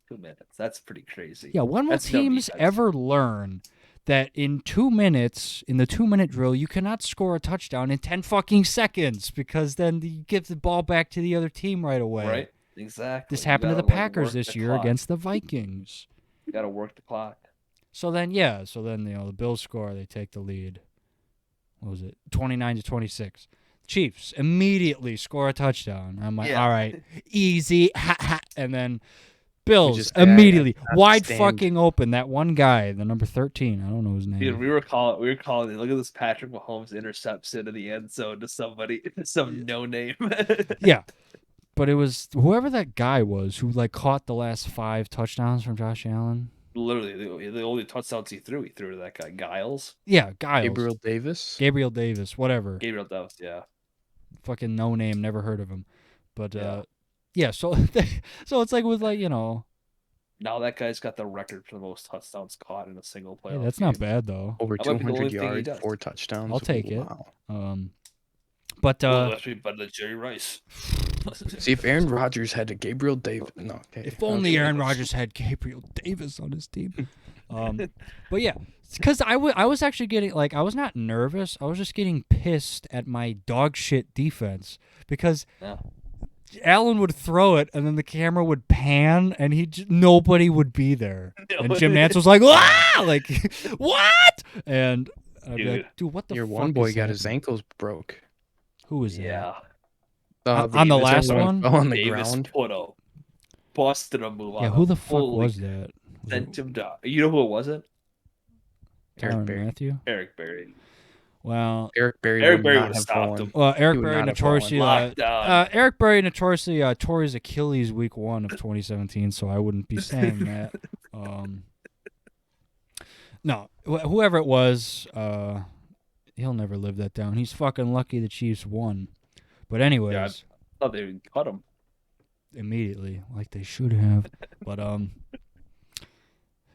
2 minutes. That's pretty crazy. Yeah, when will That's no teams defense. ever learn that in 2 minutes, in the 2-minute drill, you cannot score a touchdown in 10 fucking seconds because then you give the ball back to the other team right away. Right? Exactly. This You happened to gotta, the like, Packers work this the year clock. against the Vikings. You gotta work the clock. So then the Bills score, they take the lead. What was it? 29-26. Chiefs immediately score a touchdown. I'm like, Yeah. all right, easy, ha ha, and then Bills just immediately had wide stand. fucking open. That one guy, the number 13, I don't know his name. Dude, we were calling it. Look at this Patrick Mahomes intercepts into the end zone to somebody, some no name. Yeah, but it was whoever that guy was who like caught the last 5 touchdowns from Josh Allen. Literally, the only touchdowns he threw to that guy Giles. Yeah, Giles. Gabriel Davis. Davis, whatever. Gabriel Davis, yeah. Fucking no name, never heard of him. But Yeah. yeah, so so it's like with like, Now that guy's got the record for the most touchdowns caught in a single playoff. hey, that's not bad though. Over That might be the 200 only thing he yards, does. 4 touchdowns. I'll take it. Wow. But Well, that's be better than Jerry Rice. See, if Aaron Rodgers had a Gabriel Davis, no. Okay. if only Aaron Rodgers had Gabriel Davis on his team. But yeah, because I was actually getting like I was not nervous. I was just getting pissed at my dog shit defense because Yeah. Allen would throw it and then the camera would pan and nobody would be there. And Jim Nantz was like, "Ah!" Like, "What?" And I'd be like, "Dude, what the Your fuck one boy is got his happening?" ankles broke. Who was that? Yeah. On the last one? Fell on the Davis ground. put a busted a move on Yeah, him. who the fuck Holy was that? Was Sent it him down. You know who it wasn't? Eric Tyrann Berry. Matthew? Eric Berry. Well, Eric Berry Eric would Berry not would've have stopped fallen. him. Eric would Berry not have fallen. notoriously Lockdown. Eric Berry notoriously tore his Achilles week 1 of 2017, so I wouldn't be saying that. No, whoever it was, he'll never live that down. He's fucking lucky the Chiefs won. But anyways, Yeah, I thought they would cut him. immediately, like they should have. But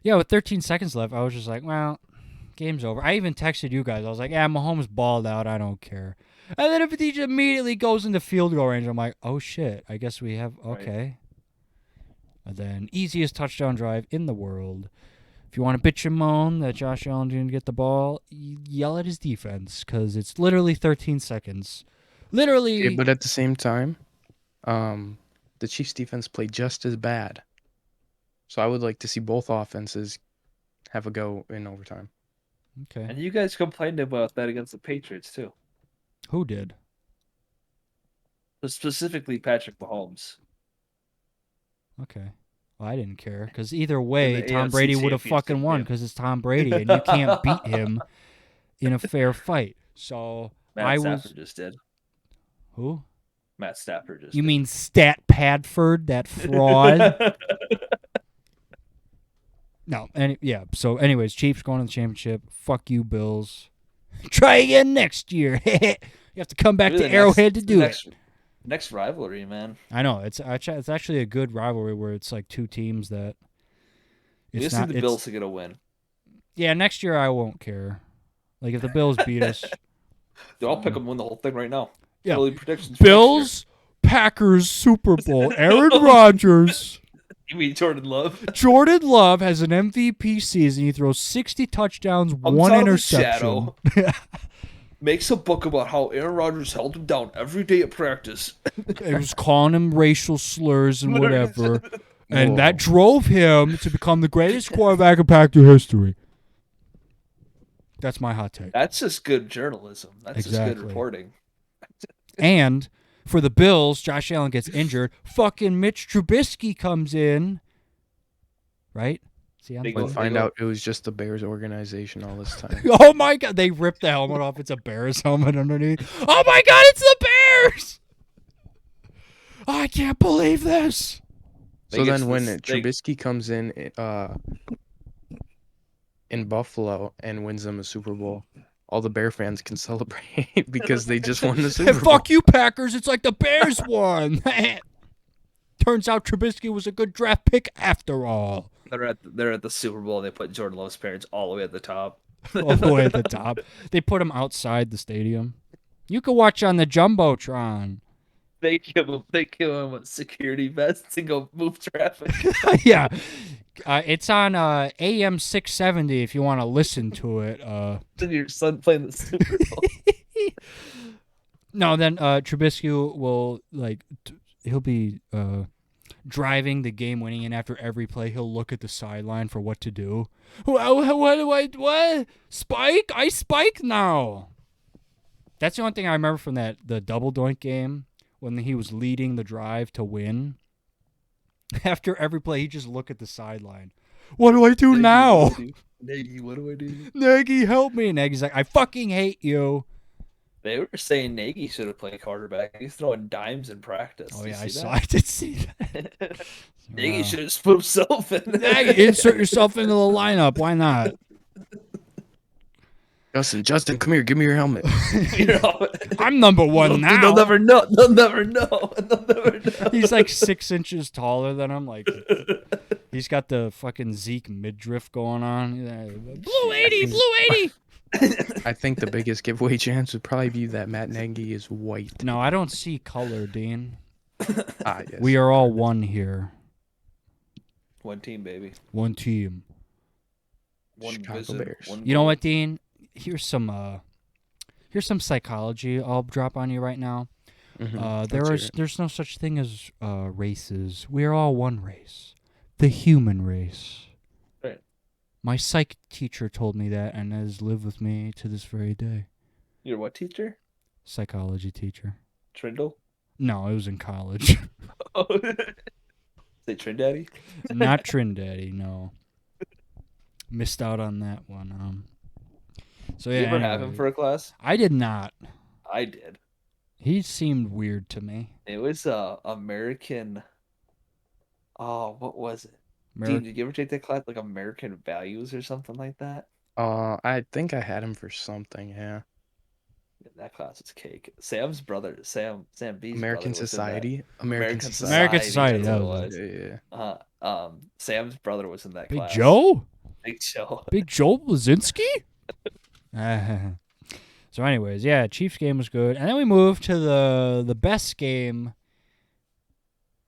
yeah, with 13 seconds left, I was just like, well, game's over. I even texted you guys. I was like, yeah, Mahomes balled out. I don't care. And then if he just immediately goes into field goal range, I'm like, oh shit. I guess we have okay. And then easiest touchdown drive in the world. If you want to bitch and moan that Josh Allen didn't get the ball, yell at his defense because it's literally 13 seconds. Literally. Yeah, but at the same time, the Chiefs defense played just as bad. So I would like to see both offenses have a go in overtime. Okay. And you guys complained about that against the Patriots too. Who did? But specifically Patrick Mahomes. Okay. Well, I didn't care because either way, the Tom AFC Brady would have Championship fucking won game. because it's Tom Brady and you can't beat him in a fair fight. So Matt Stafford just did. Who? Matt Stafford just You did. mean Stat Padford, that fraud? No. Yeah. So, anyways, Chiefs going to the championship. Fuck you, Bills. Try again next year. You have to come back Maybe to the Arrowhead to next- do the it. Next rivalry, man. I know it's actually a good rivalry where it's like two teams that. We just need the Bills to get a win. Yeah, next year I won't care. Like if the Bills beat us, Dude, I'll pick them win the whole thing right now. Yeah. Early predictions. for next Bills, Packers, Super Bowl. Aaron Rodgers. year. You mean Jordan Love? Jordan Love has an MVP season. He throws 60 touchdowns, Comes one out of the interception. shadow. Makes a book about how Aaron Rodgers held him down every day at practice. He was calling him racial slurs and whatever. And Whoa. that drove him to become the greatest quarterback in Packer history. That's my hot take. That's just good journalism. That's just Exactly. good reporting. And for the Bills, Josh Allen gets injured. Fucking Mitch Trubisky comes in. Right? See, I'm Big But Well, find they go- out it was just the Bears organization all this time. Oh my god, they ripped the helmet off. It's a Bears helmet underneath. Oh my god, it's the Bears! I can't believe this. So They get then to when this- Trubisky comes in Buffalo and wins them a Super Bowl, all the Bear fans can celebrate because they just won the Super Hey, Bowl. fuck you, Packers. It's like the Bears won. Turns out Trubisky was a good draft pick after all. They're at the Super Bowl. And they put Jordan Love's parents all the way at the top. All the way at the top. They put him outside the stadium. You can watch on the Jumbotron. They give him a security vest to go move traffic. Yeah. It's on AM 670 if you want to listen to it. And your son playing the Super Bowl. No, then Trubisky will, he'll be driving the game winning, and after every play, he'll look at the sideline for what to do. What? Spike? I spike now. That's the only thing I remember from the double doink game when he was leading the drive to win. After every play, he'd just look at the sideline. What do I do now? Nagy, what do I do? Nagy, help me. Nagy's like, I fucking hate you. They were saying Nagy should have played quarterback. He's throwing dimes in practice. Oh, Did yeah, you see I did see that. that? Nagy should have just put himself in there. Nagy, insert yourself into the lineup. Why not? Justin, come here. Give me your helmet. I'm number one now. They'll never know. They'll never know. They'll never know. He's like 6 inches taller than him. Like, he's got the fucking Zeke midriff going on. Blue 80, blue 80. I think the biggest giveaway chance would probably be that Matt Nagy is white. No, I don't see color, Dean. Yes. We are all one here. One team, baby. One team. One Chicago vision. Bears. One You know goal. what, Dean? Here's some psychology I'll drop on you right now. Mhm. There's no such thing as races. We are all one race, the human race. Right. My psych teacher told me that, and has lived with me to this very day. Your what teacher? Psychology teacher. Trindle? No, it was in college. Oh. Say Trindaddy? Not Trindaddy. No. Missed out on that one. So yeah. You ever have him anyway. for a class? I did not. I did. He seemed weird to me. It was American. Oh, what was it? Ameri- Dean, did you ever take that class, like American Values or something like that? I think I had him for something. Yeah. That class was cake. Sam's brother, Sam B's American brother was in that. Society. American Society. American Society, that's that what was it Yeah. Sam's brother was in that Big class. Joe? Big Joe. Big Joe Blazinski? So anyways, yeah, Chiefs game was good. And then we moved to the best game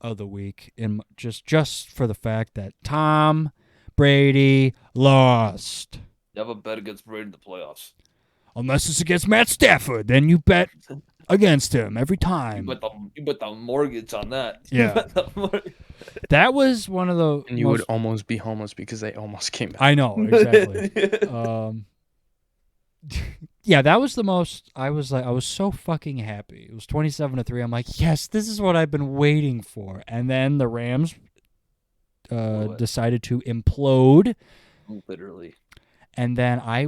of the week, in just for the fact that Tom Brady lost. Never bet against Brady in the playoffs. Unless it's against Matt Stafford, then you bet against him every time. You bet the mortgage on that. Yeah. You bet the mortgage. That was one of the And you would almost be homeless because they almost came out. I know, exactly. Yeah, that was the most. I was so fucking happy. It was 27-3. I'm like, yes, this is what I've been waiting for. And then the Rams decided to implode. Literally. And then I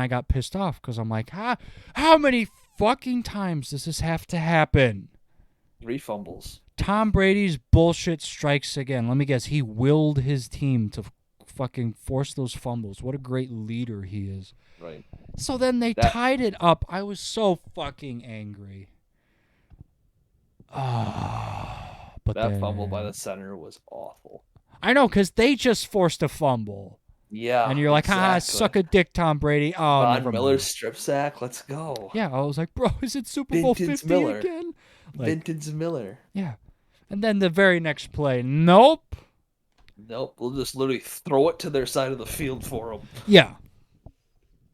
got pissed off because I'm like, how many fucking times does this have to happen? 3 fumbles. Tom Brady's bullshit strikes again. Let me guess, he willed his team to fucking force those fumbles. What a great leader he is. Right. So then they tied it up. I was so fucking angry. But that fumble by the center was awful. I know, because they just forced a fumble. Yeah. And you're like, suck a dick, Tom Brady. Oh, Von never Miller's mind. strip sack. Let's go. Yeah, I was like, bro, is it Super Bowl Vintage 50 Miller. again? Like, Vintage Miller. yeah. And then the very next play, nope. Nope. We'll just literally throw it to their side of the field for them. Yeah.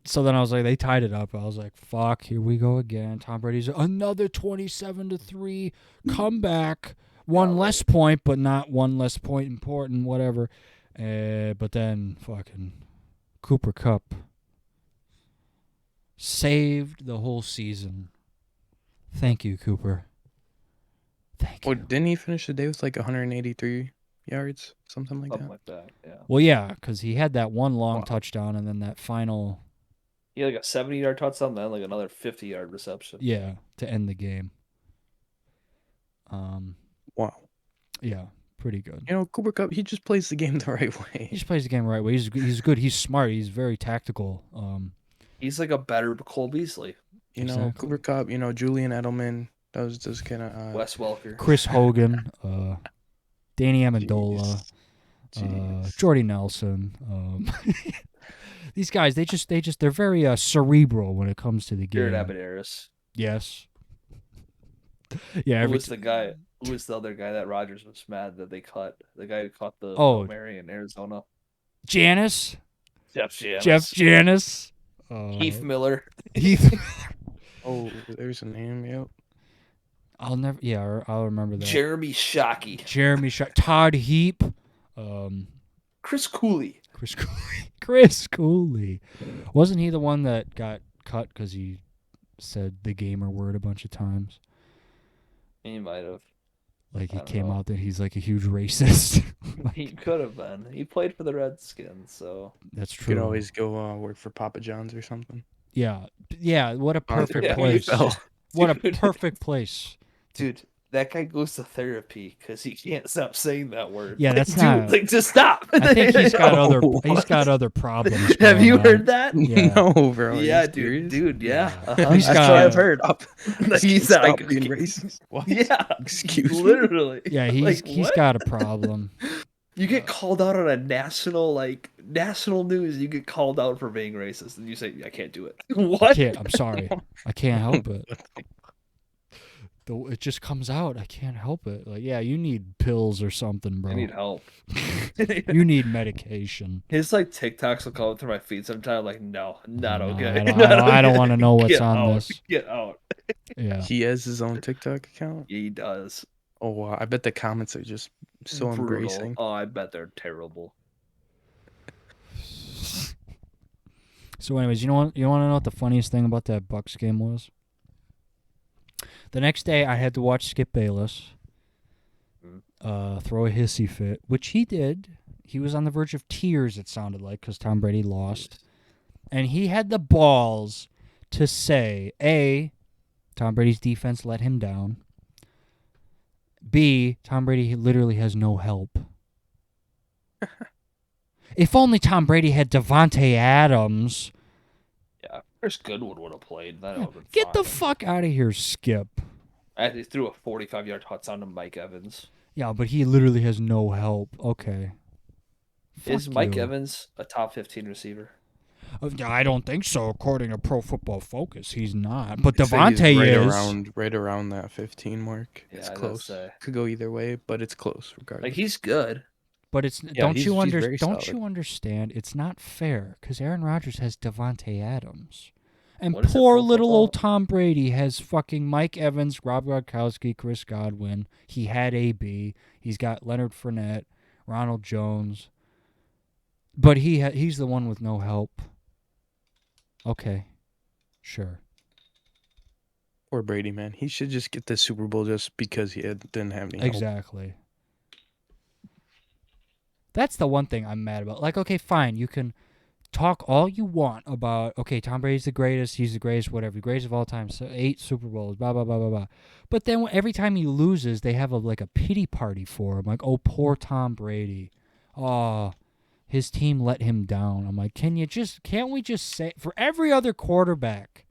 So then I was like, they tied it up. I was like, fuck, here we go again. Tom Brady's another 27-3 comeback. One less point, but not one less point important, whatever. But then fucking Cooper Kupp saved the whole season. Thank you, Cooper. Thank you. Oh, didn't he finish the day with like 183 yards? Something like Something that? like that, yeah. Well, yeah, because he had that one long touchdown and then that final, He had like a 70-yard touchdown, then like another 50-yard reception. yeah, to end the game. Wow. Yeah, pretty good. You know, Cooper Kupp, he just plays the game the right way. He just plays the game the right way. He's good. He's smart. He's very tactical. He's like a better Cole Beasley. You know, Exactly. Cooper Cup, you know, Julian Edelman. That was just kind of Wes Welker. Chris Hogan, Danny Amendola, jeez. Jordy Nelson. These guys, they're very cerebral when it comes to the Jared game. Abadaris. Yes. Yeah. Who was the guy? Who was the other guy that Rodgers was mad that they cut? The guy who caught the Hail Mary in Arizona. Janis. Jeff Janis. Jeff Janis. Heath Miller. Oh, there's a name. Yep. I'll remember that. Jeremy Shockey. Todd Heap. Chris Cooley. Chris Cooley. Wasn't he the one that got cut because he said the gamer word a bunch of times? He might have. Like he came out that he's like a huge racist. He could have been. He played for the Redskins, so that's true. You could always go work for Papa John's or something. Yeah. What a perfect place. What a perfect place. Dude, that guy goes to therapy because he can't stop saying that word. Yeah, that's not. Like, just stop. I think he's got other problems. Have you heard that? Yeah. No, bro. Yeah, dude. Yeah. He's That's got. what I've heard. He's Stop like being racist. What? Yeah. Excuse me. Literally. Yeah, he's got a problem. You get called out on a national news. You get called out for being racist, and you say, "I can't do it." What? I'm sorry. I can't help it. It just comes out. I can't help it. Like, yeah, you need pills or something, bro. I need help. You need medication. His like TikToks will come through my feed sometimes. Like, no, not okay. I don't want to know what's on this. Get out. Yeah. He has his own TikTok account. He does. Oh wow! I bet the comments are just so embracing. Oh, I bet they're terrible. So, anyways, you want to know what the funniest thing about that Bucks game was? The next day, I had to watch Skip Bayless throw a hissy fit, which he did. He was on the verge of tears, it sounded like, because Tom Brady lost. And he had the balls to say, A, Tom Brady's defense let him down. B, Tom Brady literally has no help. If only Tom Brady had Devontae Adams. Yeah, Chris Goodwin would have played. That would have been Get fine. the fuck out of here, Skip. He threw a 45-yard touchdown to Mike Evans. Yeah, but he literally has no help. Okay. Is Mike Evans a top 15 receiver? I don't think so. According to Pro Football Focus, he's not. But I'd say he's Devontae is right around that 15 mark. Yeah, It's close. Say. Could go either way, but it's close regardless. Like, he's good. But it's Yeah, don't he's you very don't solid. you understand? It's not fair because Aaron Rodgers has Devontae Adams, and What is it, poor Pro little Football? old Tom Brady has fucking Mike Evans, Rob Gronkowski, Chris Godwin. He had AB. He's got Leonard Fournette, Ronald Jones. But he's the one with no help. Okay, sure. Poor Brady, man. He should just get the Super Bowl just because he didn't have any help. Exactly. That's the one thing I'm mad about. Like, okay, fine, you can talk all you want about, okay, Tom Brady's the greatest, he's the greatest, whatever, the greatest of all time, so 8 Super Bowls, blah, blah, blah, blah, blah. But then every time he loses, they have a pity party for him. Like, oh, poor Tom Brady. Oh, his team let him down. I'm like, can't we just say, for every other quarterback,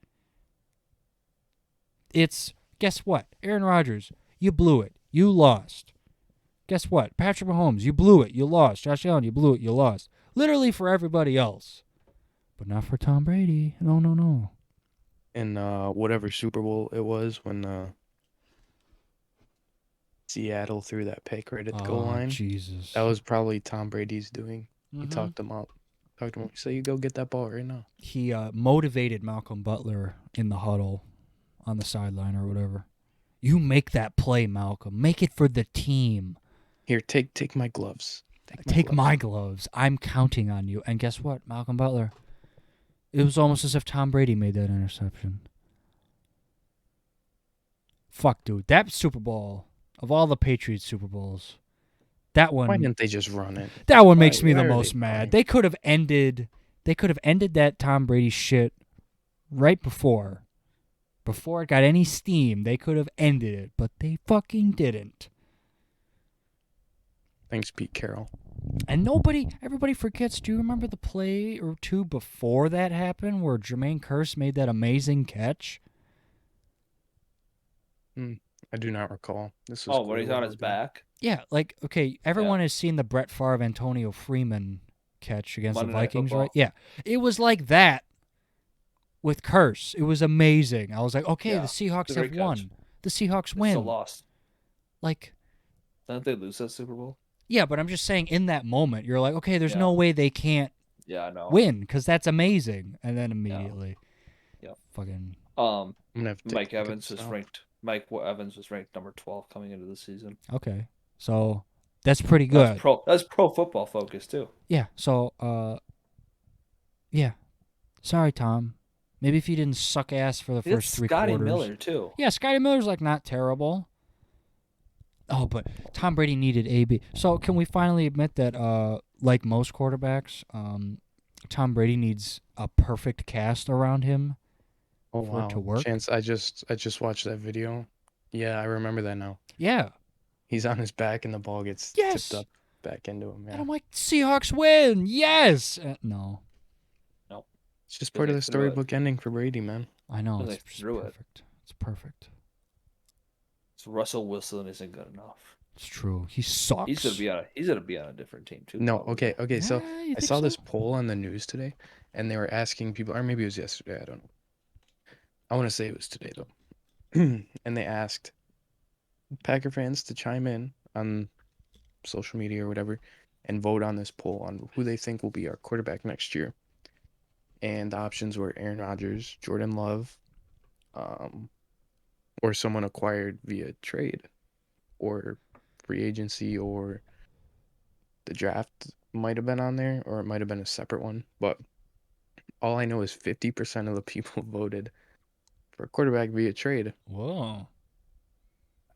it's, guess what? Aaron Rodgers, you blew it. You lost. Guess what? Patrick Mahomes, you blew it. You lost. Josh Allen, you blew it. You lost. Literally for everybody else. But not for Tom Brady. No. And whatever Super Bowl it was when Seattle threw that pick right at the goal line. Jesus. That was probably Tom Brady's doing. He Mhm. talked him up. So you go get that ball right now. He motivated Malcolm Butler in the huddle on the sideline or whatever. You make that play, Malcolm. Make it for the team. Here, take my gloves. Take my gloves. I'm counting on you. And guess what, Malcolm Butler? It was almost as if Tom Brady made that interception. Fuck, dude. That Super Bowl, of all the Patriots Super Bowls, that one. Why didn't they just run it? That one makes me why the are they most mad. playing? They could have ended that Tom Brady shit right before it got any steam. They could have ended it, but they fucking didn't. Thanks, Pete Carroll. And everybody forgets. Do you remember the play or two before that happened where Jermaine Kearse made that amazing catch? I do not recall. This was when quite a he's on while his ago. back. Yeah, like, okay, everyone has seen the Brett Favre Antonio Freeman catch against Monday the Night Vikings, Football. right? Yeah. It was like that with Kearse. It was amazing. I was like, okay, Yeah, the Seahawks it's a have great catch. won. The Seahawks They win. still lost. Like, Didn't they lose that Super Bowl? yeah, but I'm just saying in that moment, you're like, okay, there's Yeah. no way they can't Yeah, I know. win because that's amazing. And then immediately, Yep. fucking. I'm gonna have to Mike look at Evans this was now. ranked. Mike Evans was ranked number 12 coming into the season. Okay, so that's pretty good. That's pro football focus too. Yeah. So, yeah. Sorry, Tom. Maybe if you didn't suck ass for the first three Scotty quarters. Miller too. Yeah, Scotty Miller's like not terrible. Oh, but Tom Brady needed AB. So can we finally admit that, like most quarterbacks, Tom Brady needs a perfect cast around him Oh for it wow, to work? Chance, I just watched that video. Yeah, I remember that now. Yeah. He's on his back and the ball gets Yes. tipped up back into him. Yeah, And I'm like, Seahawks win. Yes. No. it's just Because part of they the threw it. storybook ending for Brady, man. I know. Because It's they just threw it. perfect. It's perfect. So Russell Wilson isn't good enough. It's true. He sucks. He's gonna be on a different team too. No, probably. okay. So Yeah, you I think saw so? this poll on the news today, and they were asking people, or maybe it was yesterday. I don't know. I want to say it was today though. And they asked Packer fans to chime in on social media or whatever and vote on this poll on who they think will be our quarterback next year. And the options were Aaron Rodgers, Jordan Love, or someone acquired via trade or free agency, or the draft might have been on there, or it might have been a separate one. But all I know is 50% of the people voted for a quarterback via trade. Whoa.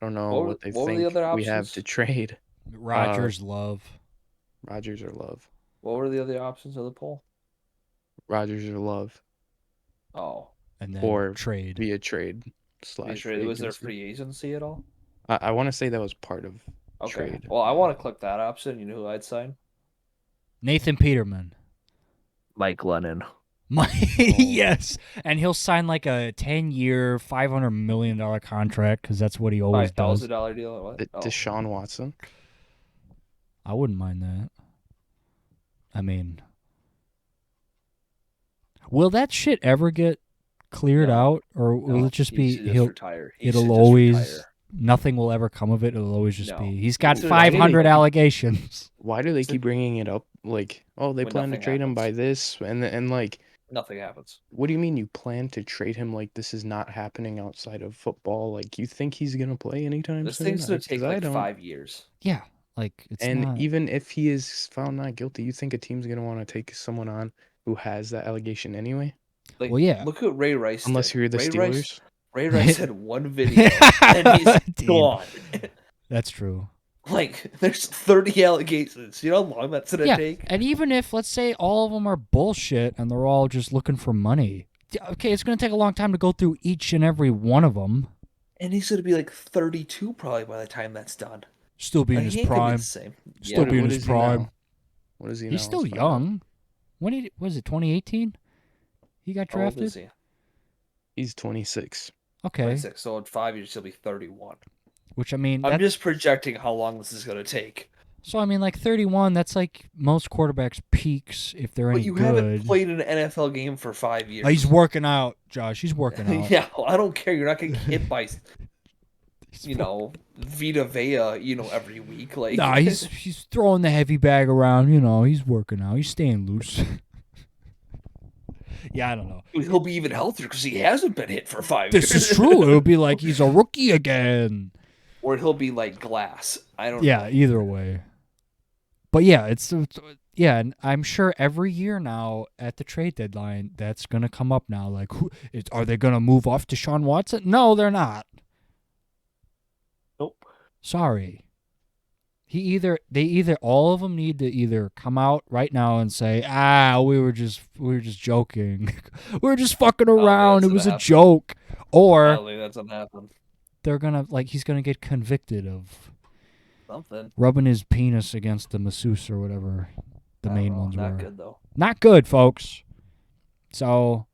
I don't know what they what were the think other we have options? to trade. Rodgers, Love. Rodgers or Love. What were the other options of the poll? Rodgers or Love. Oh, And then Or trade. via trade slash free was there agency. free agency at all? I want to say that was part of Okay. trade. Well, I want to click that option. You know who I'd sign? Nathan Peterman. Mike Lennon. Yes. And he'll sign like a 10-year, $500 million contract because that's what he always does. $5,000 deal or what? Deshaun Watson. I wouldn't mind that. I mean, will that shit ever get cleared out, or will it just be retire? It'll always nothing will ever come of it. It'll always just be he's got 500 allegations. Why do they keep bringing it up? Like, oh, they plan to trade him by this, and like nothing happens. What do you mean you plan to trade him? Like, this is not happening outside of football. Like, you think he's gonna play anytime This soon? thing's gonna take like 5 years. Yeah, like it's and not... even if he is found not guilty, you think a team's gonna want to take someone on who has that allegation anyway? Like, well, yeah. Look at Ray Rice. Unless you're the Steelers. Ray Rice had one video and he's gone. That's true. Like, there's 30 allegations. You know how long that's gonna take? And even if, let's say, all of them are bullshit and they're all just looking for money, okay, it's going to take a long time to go through each and every one of them. And he's going to be like 32 probably by the time that's done. Still be in his prime. Still be in his prime. What is he now? He's still young. When was it, 2018? He got drafted? How old is he? He's 26. Okay. 26. So in 5 years, he'll be 31. Which, I mean... I'm just projecting how long this is going to take. So, I mean, like, 31, that's like most quarterbacks' peaks if they're any good. But you haven't played an NFL game for 5 years. He's working out, Josh. He's working out. Yeah, I don't care. You're not going to get hit by, Vita Vea, every week. Like, nah, he's throwing the heavy bag around. He's working out. He's staying loose. Yeah, I don't know. He'll be even healthier because he hasn't been hit for 5 years. This is true. It'll be like he's a rookie again. Or he'll be like glass. I don't know. Yeah, either way. But yeah, it's and I'm sure every year now at the trade deadline that's gonna come up now. Like, are they gonna move off Deshaun Watson? No, they're not. Nope. Sorry. All of them need to either come out right now and say, we were just joking, we were just fucking around, it was a joke, or I don't think that's gonna happen. they're gonna he's gonna get convicted of Something. rubbing his penis against the masseuse or whatever the I don't main know. ones Not were. good though. Not good, folks. So,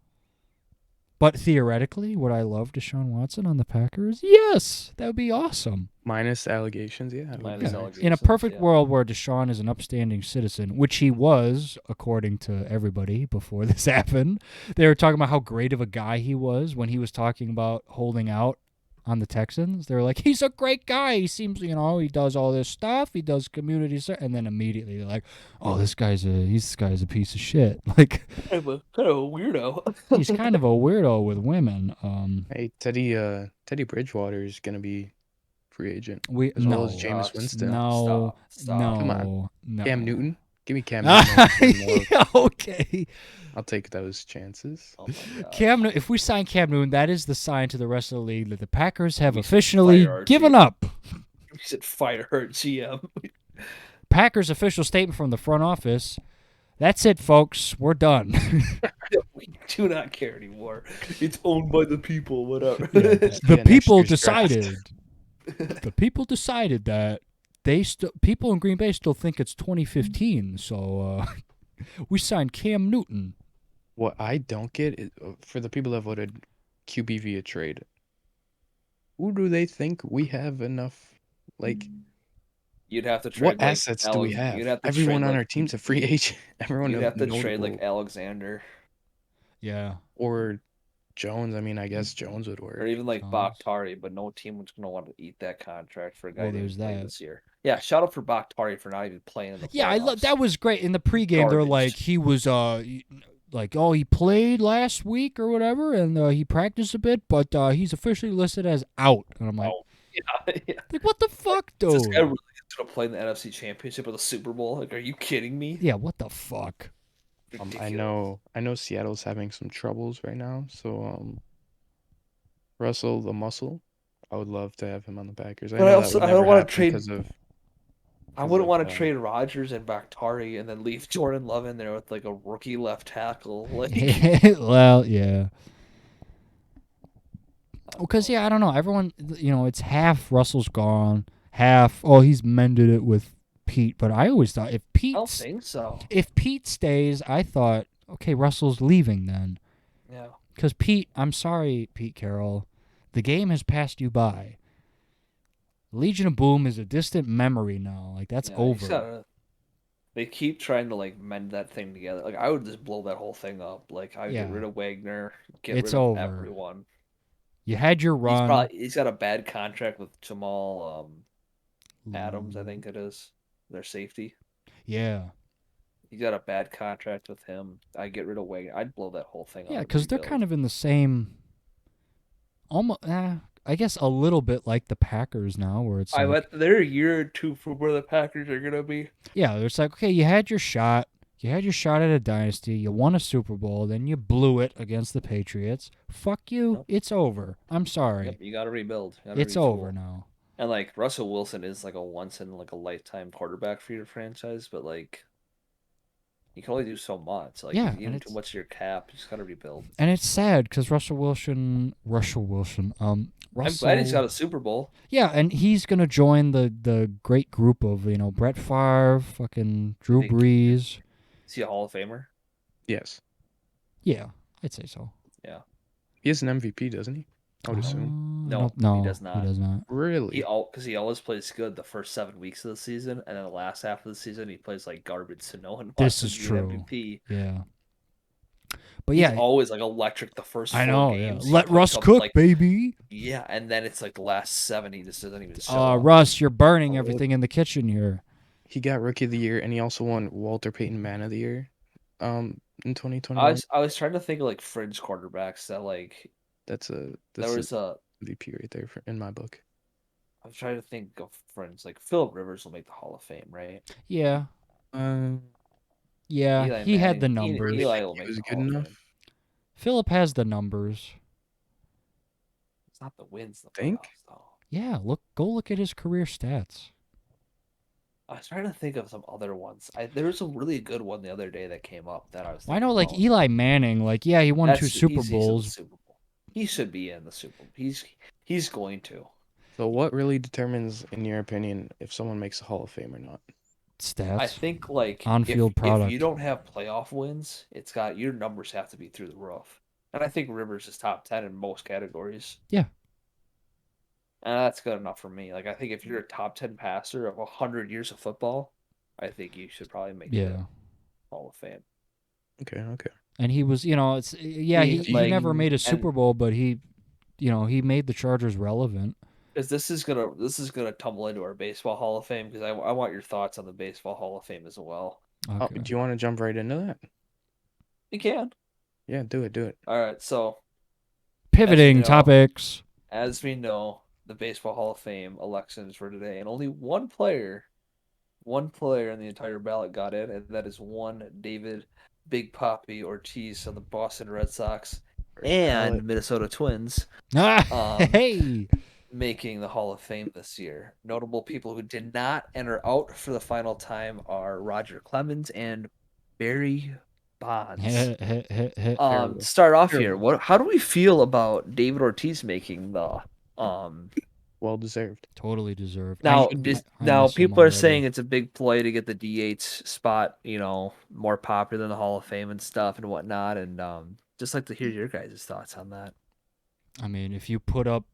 but theoretically, would I love Deshaun Watson on the Packers? Yes, that would be awesome. Minus allegations, yeah. it would be Minus nice. allegations. In a perfect yeah. world where Deshaun is an upstanding citizen, which he was, according to everybody before this happened, they were talking about how great of a guy he was when he was talking about holding out on the Texans. They were like, he's a great guy. He seems, he does all this stuff. He does community stuff. And then immediately they're like, oh, this guy's a piece of shit. Like, Kind of a weirdo. he's kind of a weirdo with women. Hey, Teddy Bridgewater is gonna be free agent. We As well as no, Jameis Winston. no, Stop. no, Come on. no. Cam Newton. Give me Cam Newton. over more. Okay. I'll take those chances. Oh my god. Cam, if we sign Cam Newton, that is the sign to the rest of the league that the Packers have We should officially fire our given GM. up. We said fire her GM. Packers official statement from the front office. That's it, folks. We're done. We do not care anymore. It's owned by the people. Whatever. The Yeah, next people year's draft. decided. The people decided that people in Green Bay still think it's 2015. So we signed Cam Newton. What I don't get is for the people that voted QB via trade. Who do they think we have enough? Like, You'd have to trade. what like, assets do we have? You'd have to Everyone trade, on like, our team's a free agent. Everyone You'd have to trade notable. like Alexander Yeah. Or Jones. I mean, I guess Jones would or work. even like Jones. Bakhtari, but no team was gonna want to eat that contract for a guy Well, who there's didn't play that. this year. Yeah, shout out for Bakhtari for not even playing in the playoffs. Yeah, I love that was great. In the pregame, they're Garbage. like he was like, oh, he played last week or whatever, and he practiced a bit, but he's officially listed as out. And I'm like, Oh, yeah. like what the fuck, Is this guy dude? really gonna play in the NFC Championship or the Super Bowl? Like, are you kidding me? Yeah, what the fuck? I know Seattle's having some troubles right now. So Russell the Muscle, I would love to have him on the Packers. But I know also- that would I don't never wanna happen trade- because of I wouldn't want to of, trade Rodgers and Bakhtari and then leave Jordan Love in there with like a rookie left tackle. Like, Well, yeah. Because I don't know. Everyone, it's half Russell's gone, half he's mended it with Pete. But I always thought I don't think so. if Pete stays, I thought okay, Russell's leaving then. Yeah. Because Pete, I'm sorry, Pete Carroll, the game has passed you by. Legion of Boom is a distant memory now. Like that's Yeah, over. they keep trying to like mend that thing together. Like I would just blow that whole thing up. Like I would Yeah. get rid of Wagner, get It's rid of over. everyone. You had your run. He's got a bad contract with Jamal Adams, I think it is. Their safety. Yeah. He's got a bad contract with him. I get rid of Wagner. I'd blow that whole thing up. Yeah, and because they're rebuild. kind of in the same, almost. I guess a little bit like the Packers now, where it's I like, bet they're a year or two from where the Packers are gonna be. yeah, it's like okay, you had your shot. You had your shot at a dynasty. You won a Super Bowl. Then you blew it against the Patriots. Fuck you. Yep. It's over. I'm sorry. Yep, you gotta rebuild. You gotta It's retool. over now. And like Russell Wilson is like a once in like a lifetime quarterback for your franchise, but like you can only do so much. Like Yeah, you're and giving it's- too much of your cap. You just gotta rebuild. And it's sad because Russell Wilson. I'm glad he's got a Super Bowl. Yeah, and he's gonna join the great group of Brett Favre, fucking Drew Think- Brees. Is he a Hall of Famer? yes, Yeah, I'd say so. he has an MVP, doesn't he? I would assume. No, no, he does not. He does not. Really? Because he always plays good the first 7 weeks of the season, and then the last half of the season he plays like garbage. So no one This wants is to be an true. MVP. Yeah. But He's yeah, always like electric the first. I 4 know. Yeah. games. He Let puts Russ up, cook, like, baby. Yeah, and then it's like the last 7 he just doesn't even show up. Russ, you're burning Oh, everything in the kitchen here. He got Rookie of the Year, and he also won Walter Payton Man of the Year. In 2021. I was trying to think of like fringe quarterbacks that like That's there an was a. MVP right there in my book. I'm trying to think of friends like Philip Rivers will make the Hall of Fame, right? Yeah. Um, Yeah. Eli He had the Manning- numbers. Eli will he make was the good Hall of enough. Fame. Philip has the numbers. It's not the wins. The Think? playoffs, though. Yeah. Go look at his career stats. I was trying to think of some other ones. There was a really good one the other day that came up that I was. Well, I know, thinking like about. Eli Manning. Like, yeah, he won 2 That's- Super he's in the Bowls. Super Bowl. He should be in the Super Bowl. He's going to. So what really determines, in your opinion, if someone makes a Hall of Fame or not? Stats. I think like On-field if you product. don't have playoff wins, it's got your numbers have to be through the roof. And I think Rivers is top 10 in most categories. Yeah. And that's good enough for me. Like I think if you're a top 10 passer of 100 years of football, I think you should probably make the Yeah. Hall of Fame. Okay. And he was, it's he never made a Super Bowl, but he made the Chargers relevant. Because this is gonna tumble into our baseball Hall of Fame because I want your thoughts on the baseball Hall of Fame as well. Oh, Okay. do you want to jump right into that? You can. Yeah, do it. All right, so Pivoting topics. As we know, the Baseball Hall of Fame elections were today, and only one player in the entire ballot got in, and that is one David Big Papi Ortiz of the Boston Red Sox and Minnesota Twins. Hey, making the Hall of Fame this year. Notable people who did not enter out for the final time are Roger Clemens and Barry Bonds. Start off here. How do we feel about David Ortiz making the well deserved? Totally deserved. Now, now people are saying it's a big play to get the DH spot, more popular than the Hall of Fame and stuff and whatnot. And just like to hear your guys' thoughts on that. I mean, if you put up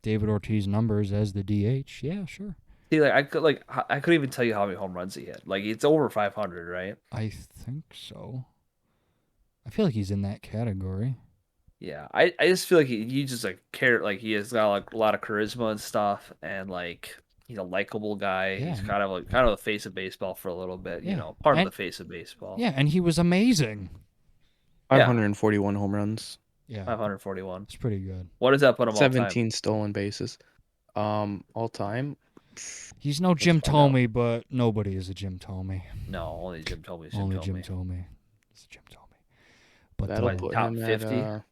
David Ortiz numbers as the DH, yeah, sure. See, I couldn't even tell you how many home runs he hit. Like it's over 500, right? I think so. I feel like he's in that category. Yeah, I just feel like he just he has got like a lot of charisma and stuff, and like he's a likable guy. Yeah, he's kind of the face of baseball for a little bit. Yeah. Part of the face of baseball. Yeah, and he was amazing. 541 home runs. Yeah, 541. It's pretty good. What does that put him? 17 stolen bases. All time. He's no Jim Thome, but nobody is a Jim Thome. No, only Jim Thome. Only Jim Thome. It's Jim Thome. But that'll put top him 50. At,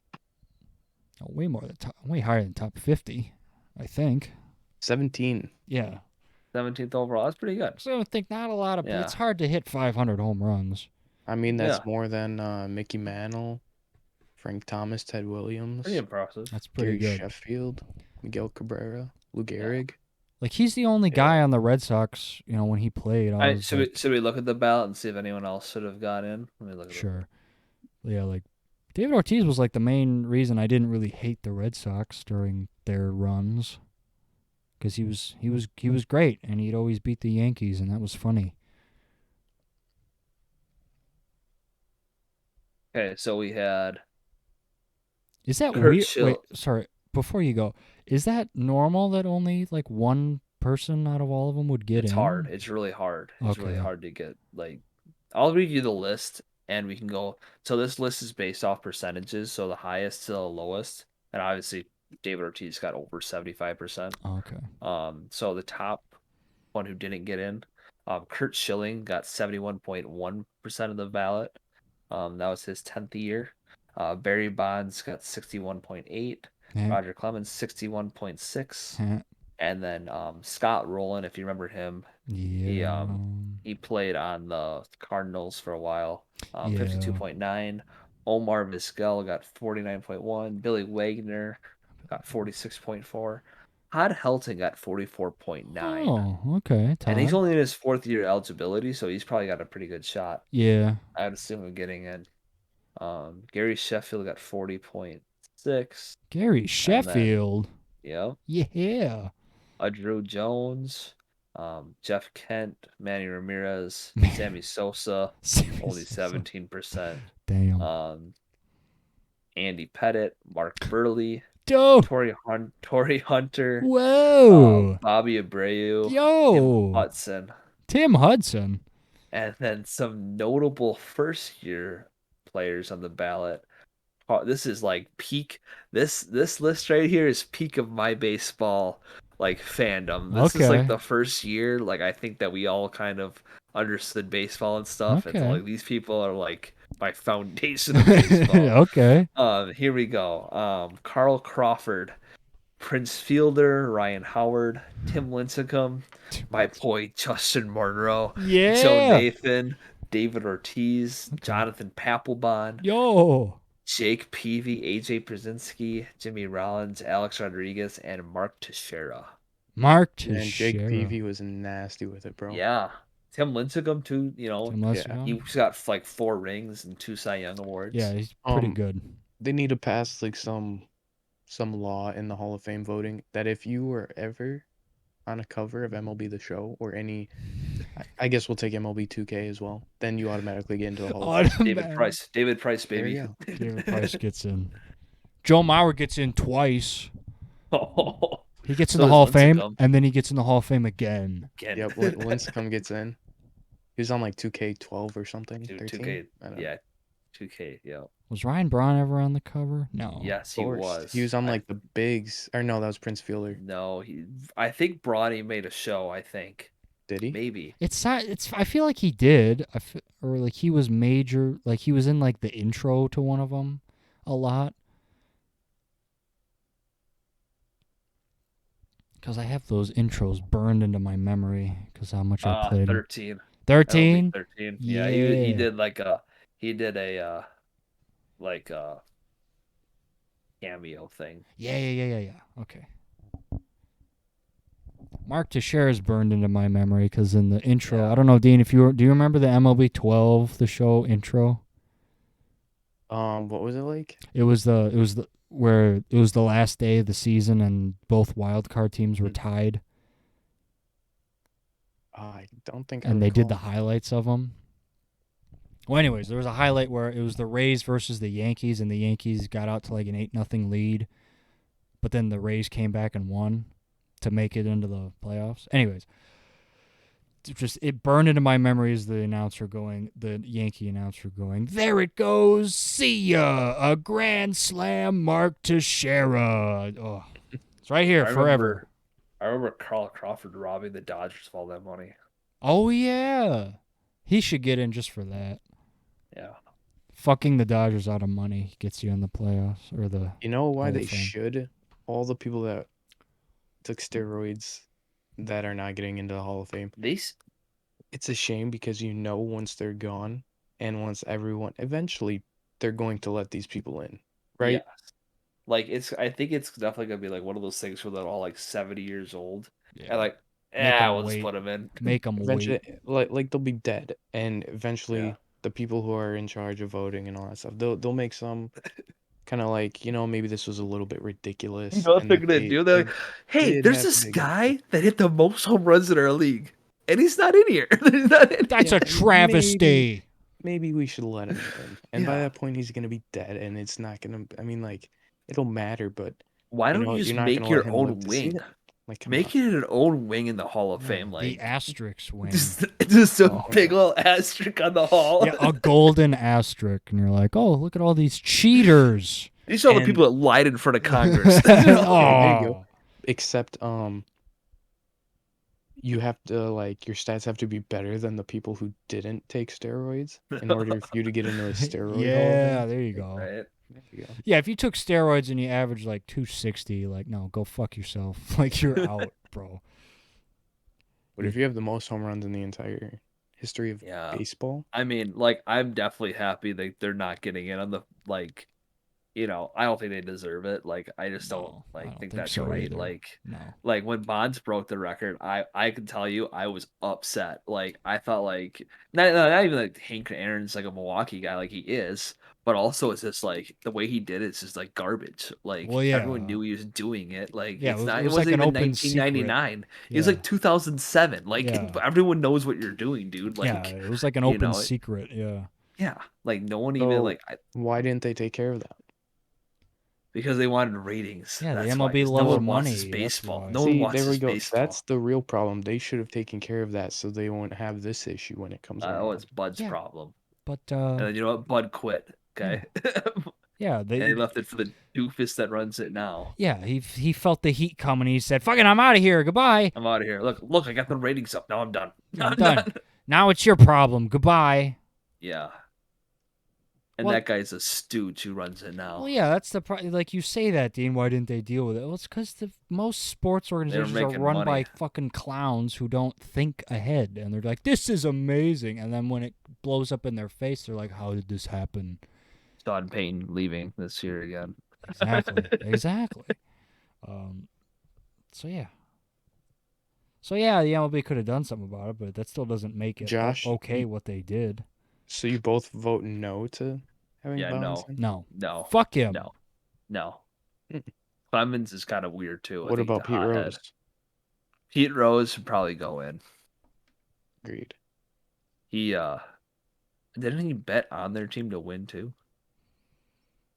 way higher than top 50, I think. 17. Yeah. 17th overall. That's pretty good. So I think not a lot of. Yeah. It's hard to hit 500 home runs. I mean, that's more than Mickey Mantle, Frank Thomas, Ted Williams. Pretty impressive. That's pretty Gary good. Sheffield, Miguel Cabrera, Lou Gehrig. Like he's the only guy on the Red Sox. When he played. Should we look at the ballot and see if anyone else should have got in? Let me look. Sure. Yeah, like David Ortiz was like the main reason I didn't really hate the Red Sox during their runs, because he was great and he'd always beat the Yankees and that was funny. Okay, so we had. Is that weird? Wait, sorry. Before you go, is that normal that only like one person out of all of them would get in? It's hard. It's really hard. It's really hard to get. Like, I'll read you the list, and we can go. So this list is based off percentages, so the highest to the lowest, and obviously David Ortiz got over 75%. Okay. So the top one who didn't get in, Kurt Schilling got 71.1% of the ballot. That was his 10th year. Barry Bonds got 61.8. Roger Clemens 61.6. And then Scott Rowland, if you remember him, he played on the Cardinals for a while. 52.9. Omar Vizquel got 49.1. Billy Wagner got 46.4. Todd Helton got 44.9. Oh, okay. Todd. And he's only in his 4th year eligibility, so he's probably got a pretty good shot. Yeah. I'd assume of getting in. Gary Sheffield got 40.6. Gary Sheffield. Yeah. Drew Jones, Jeff Kent, Manny Ramirez, Sammy Sosa, only 17%. Damn. Andy Pettit, Mark Burley, Dope. Torrey Hunter. Whoa. Bobby Abreu. Tim Hudson. And then some notable first-year players on the ballot. This is like peak. This list right here is peak of my baseball fandom. This is like the first year I think that we all kind of understood baseball and stuff. Okay. And so these people are like my foundation of baseball. Okay. Here we go. Carl Crawford, Prince Fielder, Ryan Howard, Tim Lincecum, my boy Justin Monroe, Joe Nathan, David Ortiz, Jonathan Papelbon, Jake Peavy, AJ Brzezinski, Jimmy Rollins, Alex Rodriguez, and Mark Teixeira. Mark And Jake Teixeira. Peavy was nasty with it, bro. Yeah. Tim Lincecum too. Tim Lincecum. He's got like 4 rings and 2 Cy Young awards. Yeah, he's pretty good. They need to pass like some law in the Hall of Fame voting that if you were ever on a cover of MLB The Show or any, I guess we'll take MLB 2K as well, then you automatically get into the Hall of Fame. David Price, There baby. you go. David Price gets in. Joe Mauer gets in twice. He gets in the Hall of Fame, and then he gets in the Hall of Fame again. Yep, Lincecum gets in. He was on like 2K12 or something. 2K, yeah, 2K, yeah. Was Ryan Braun ever on the cover? No. Yes, he was. He was on like the bigs, or no, that was Prince Fielder. No, I think Bronny made a show. I think. Did he? Maybe. I feel like he did, or like he was major, like he was in like the intro to one of them, a lot. Because I have those intros burned into my memory because how much I played 13. 13? 13. Yeah, he did a cameo thing. Yeah. Okay. Mark Teixeira is burned into my memory because in the intro, I don't know, Dean, do you remember the MLB 12, the show intro? What was it like? It was the last day of the season and both wild card teams were tied. I don't think. And they did the highlights of them. Well, anyways, there was a highlight where it was the Rays versus the Yankees, and the Yankees got out to like an 8-0 lead, but then the Rays came back and won to make it into the playoffs. Anyways, it burned into my memory as the Yankee announcer going, "There it goes, see ya, a grand slam, Mark Teixeira." Oh, it's right here forever. I remember Carl Crawford robbing the Dodgers of all that money. Oh yeah, he should get in just for that. Yeah, fucking the Dodgers out of money gets you in the playoffs or the. You know why they should? All the people that took steroids that are not getting into the Hall of Fame. It's a shame because once they're gone and once eventually they're going to let these people in, right? Yeah. Like I think it's definitely gonna be like one of those things where they're all like 70 years old, and like, we'll just put them in. Make them eventually, wait. like they'll be dead, and eventually the people who are in charge of voting and all that stuff, they'll make some kind of like, maybe this was a little bit ridiculous. You know what they're gonna do? They're like, hey, there's this guy that hit the most home runs in our league, and he's not in here. That's a travesty. Maybe we should let him in. And by that point, he's gonna be dead, and it's not gonna. I mean, like, it'll matter, but why don't you just make your own wing? Like, make it an own wing in the Hall of Fame, like the asterisk wing. Just a big little asterisk on the hall. Yeah, a golden asterisk, and you're like, oh, look at all these cheaters. These are all the people that lied in front of Congress. There you go. Except, you have to, like, your stats have to be better than the people who didn't take steroids in order for you to get into a steroid. Yeah, there you go. Right. There you go. Yeah, if you took steroids and you averaged like 260, like, no, go fuck yourself. Like, you're out, bro. But if you have the most home runs in the entire history of baseball, I mean, like, I'm definitely happy that they're not getting in on the, like, I don't think they deserve it. Like, I just don't think that's so right. Either. Like, no. Like when Bonds broke the record, I can tell you I was upset. Like, I thought like not even like Hank Aaron's like a Milwaukee guy like he is, but also it's just like the way he did it's just like garbage. Like, everyone knew he was doing it. Like, it wasn't like even 1999. It was like 2007. Like, everyone knows what you're doing, dude. Like, it was like an open secret. Yeah. Yeah. Like, no one even like. Why didn't they take care of that? Because they wanted ratings. Yeah, the MLB loves no one money. Wants baseball. No See, one wants there we go. baseball. That's the real problem. They should have taken care of that so they won't have this issue when it comes around. Oh, it's Bud's problem. But and then, you know what? Bud quit. Okay. Yeah, they left it for the doofus that runs it now. Yeah, he felt the heat coming. He said, "Fucking, I'm out of here. Goodbye. I'm out of here. Look, I got the ratings up. Now I'm done. I'm done. Now it's your problem. Goodbye." Yeah. And that guy's a stooge who runs it now. Well, yeah, that's the problem. Like, you say that, Dean. Why didn't they deal with it? Well, it's because most sports organizations are run by fucking clowns who don't think ahead. And they're like, this is amazing. And then when it blows up in their face, they're like, how did this happen? Sean Payton leaving this year again. Exactly. So, yeah. So yeah, the MLB could have done something about it, but that still doesn't make it Josh, okay what they did. so you both vote no to having Yeah, violence? no, No, no, fuck him. no, no. Hmm. Clemens is kind of weird too. I What think he's a about Pete hothead. Rose? Pete Rose should probably go in. Agreed. He didn't he bet on their team to win too?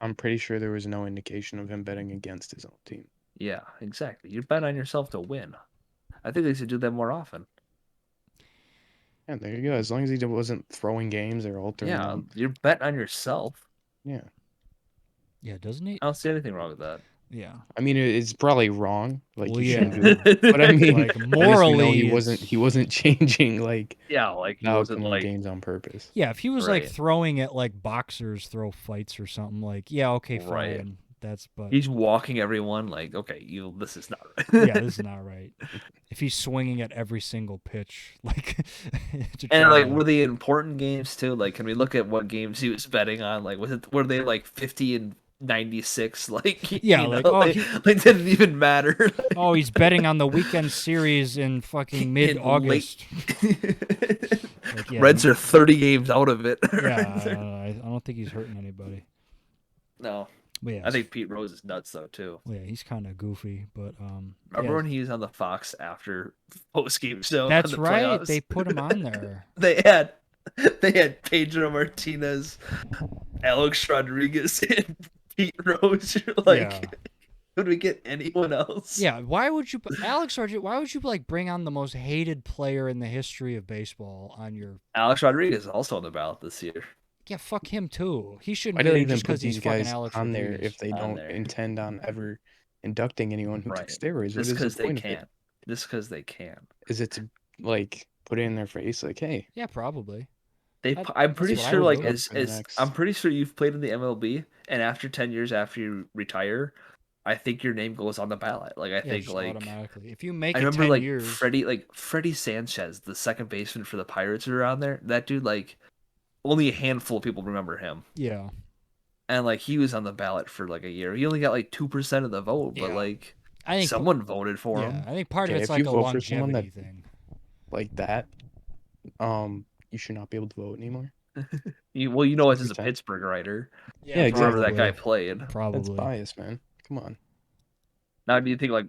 I'm pretty sure there was no indication of him betting against his own team. Yeah, exactly. You bet on yourself to win. I think they should do that more often. Yeah, there you go. As long as he wasn't throwing games or altering Yeah, them. you're betting on yourself. Yeah. Yeah, doesn't he? I don't see anything wrong with that. Yeah. I mean, it's probably wrong. Like Well, you yeah. shouldn't do it. But I mean, Like at least we know morally, he wasn't changing like Yeah, like he the wasn't outcome of like games on purpose. yeah. If he was like Right. throwing at like boxers throw fights or something, like yeah, okay, Right. fine. That's but he's walking everyone like, okay, this is not right. yeah, this is not right. If he's swinging at every single pitch, like to And try like, to- were the important games too? Like, can we look at what games he was betting on? Like, were they like 50 and 96? Like, Yeah, you know, like, oh, like didn't even matter. oh, he's betting on the weekend series in fucking mid-August. Like, yeah, Reds are 30 games out of it. yeah, I don't think he's hurting anybody. No, But yeah, I think Pete Rose is nuts though too. well, yeah, he's kind of goofy, but Remember yeah, when he was on the Fox after post game show? that's on the right. playoffs? They put him on there. they had Pedro Martinez, Alex Rodriguez, and Pete Rose. You're like, Yeah. could we get anyone else? Yeah, why would you, Alex Rodriguez? Why would you like bring on the most hated player in the history of baseball on your? Alex Rodriguez is also on the ballot this year. Yeah, fuck him too. He Why shouldn't do get they it even just put because he's these fucking guys Alex on there Rodriguez. if they On don't there. intend on ever inducting anyone who took Right. steroids? What Just is because the they point of can. it? Just because they can. Is it to like put it in their face like, hey, Yeah, probably. They, That- I'm that's pretty what I sure, would like, do. Up for the next- I'm pretty sure you've played in the MLB, and after 10 years after you retire, I think your name goes on the ballot. Like, I Yeah, think, just like, automatically. If you make I it remember 10 like years, Freddie Sanchez, the second baseman for the Pirates, are on there. That dude, like, only a handful of people remember him, yeah, and like he was on the ballot for like a year. He only got like 2% of the vote, but Yeah. like I think someone voted for yeah, him. I think part of Okay, it's if you like a vote for someone longevity that- thing. like that, you should not be able to vote anymore. Well, you know, as a 2%. Pittsburgh writer, Yeah, wherever that guy probably. played. That's Probably. bias, man. Come on. Now, do you think like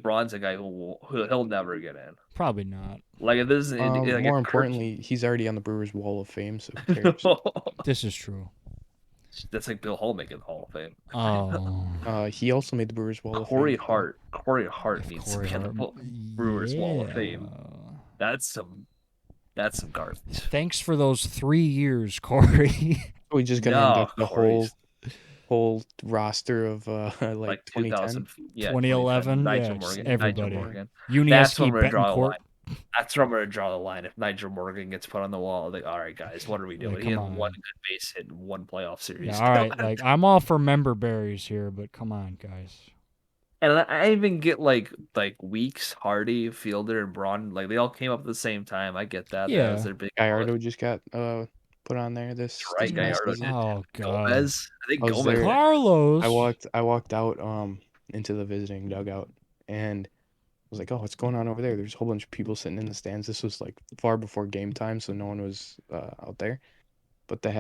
Braun's a guy who he'll never get in? Probably not. Like if this is like More if importantly, he's already on the Brewers Wall of Fame, so who cares? This is true. That's like Bill Hull making the Hall of Fame. Oh, He also made the Brewers Wall of Fame. Corey so- Hart needs Corey to be on Hart. the Brewers Wall of Yeah. Fame. That's some garbage. Thanks for those 3 years, Corey. We just gonna No, induct the Corey's- whole roster of like 2010. 2000, yeah, 2011, 2010, Nigel yeah, just Morgan, everybody. Nigel Morgan. Unieski, That's where I'm gonna draw the Betancourt. line. That's where I'm gonna draw the line. If Nigel Morgan gets put on the wall, like, all right, guys, what are we doing? Like, He had come one on. good base hit in one playoff series. Yeah, all right. Like I'm all for member berries here, but come on, guys. And I even get like Weeks, Hardy, Fielder, and Braun. Like they all came up at the same time. I get that. Yeah. That was their big. Gallardo just got put on there this Right, past Gallardo season. did. Oh God. Gomez. I think I was Gomez. there. Carlos. I walked out into the visiting dugout and I was like, oh, what's going on over there? There's a whole bunch of people sitting in the stands. This was like far before game time, so no one was out there. But they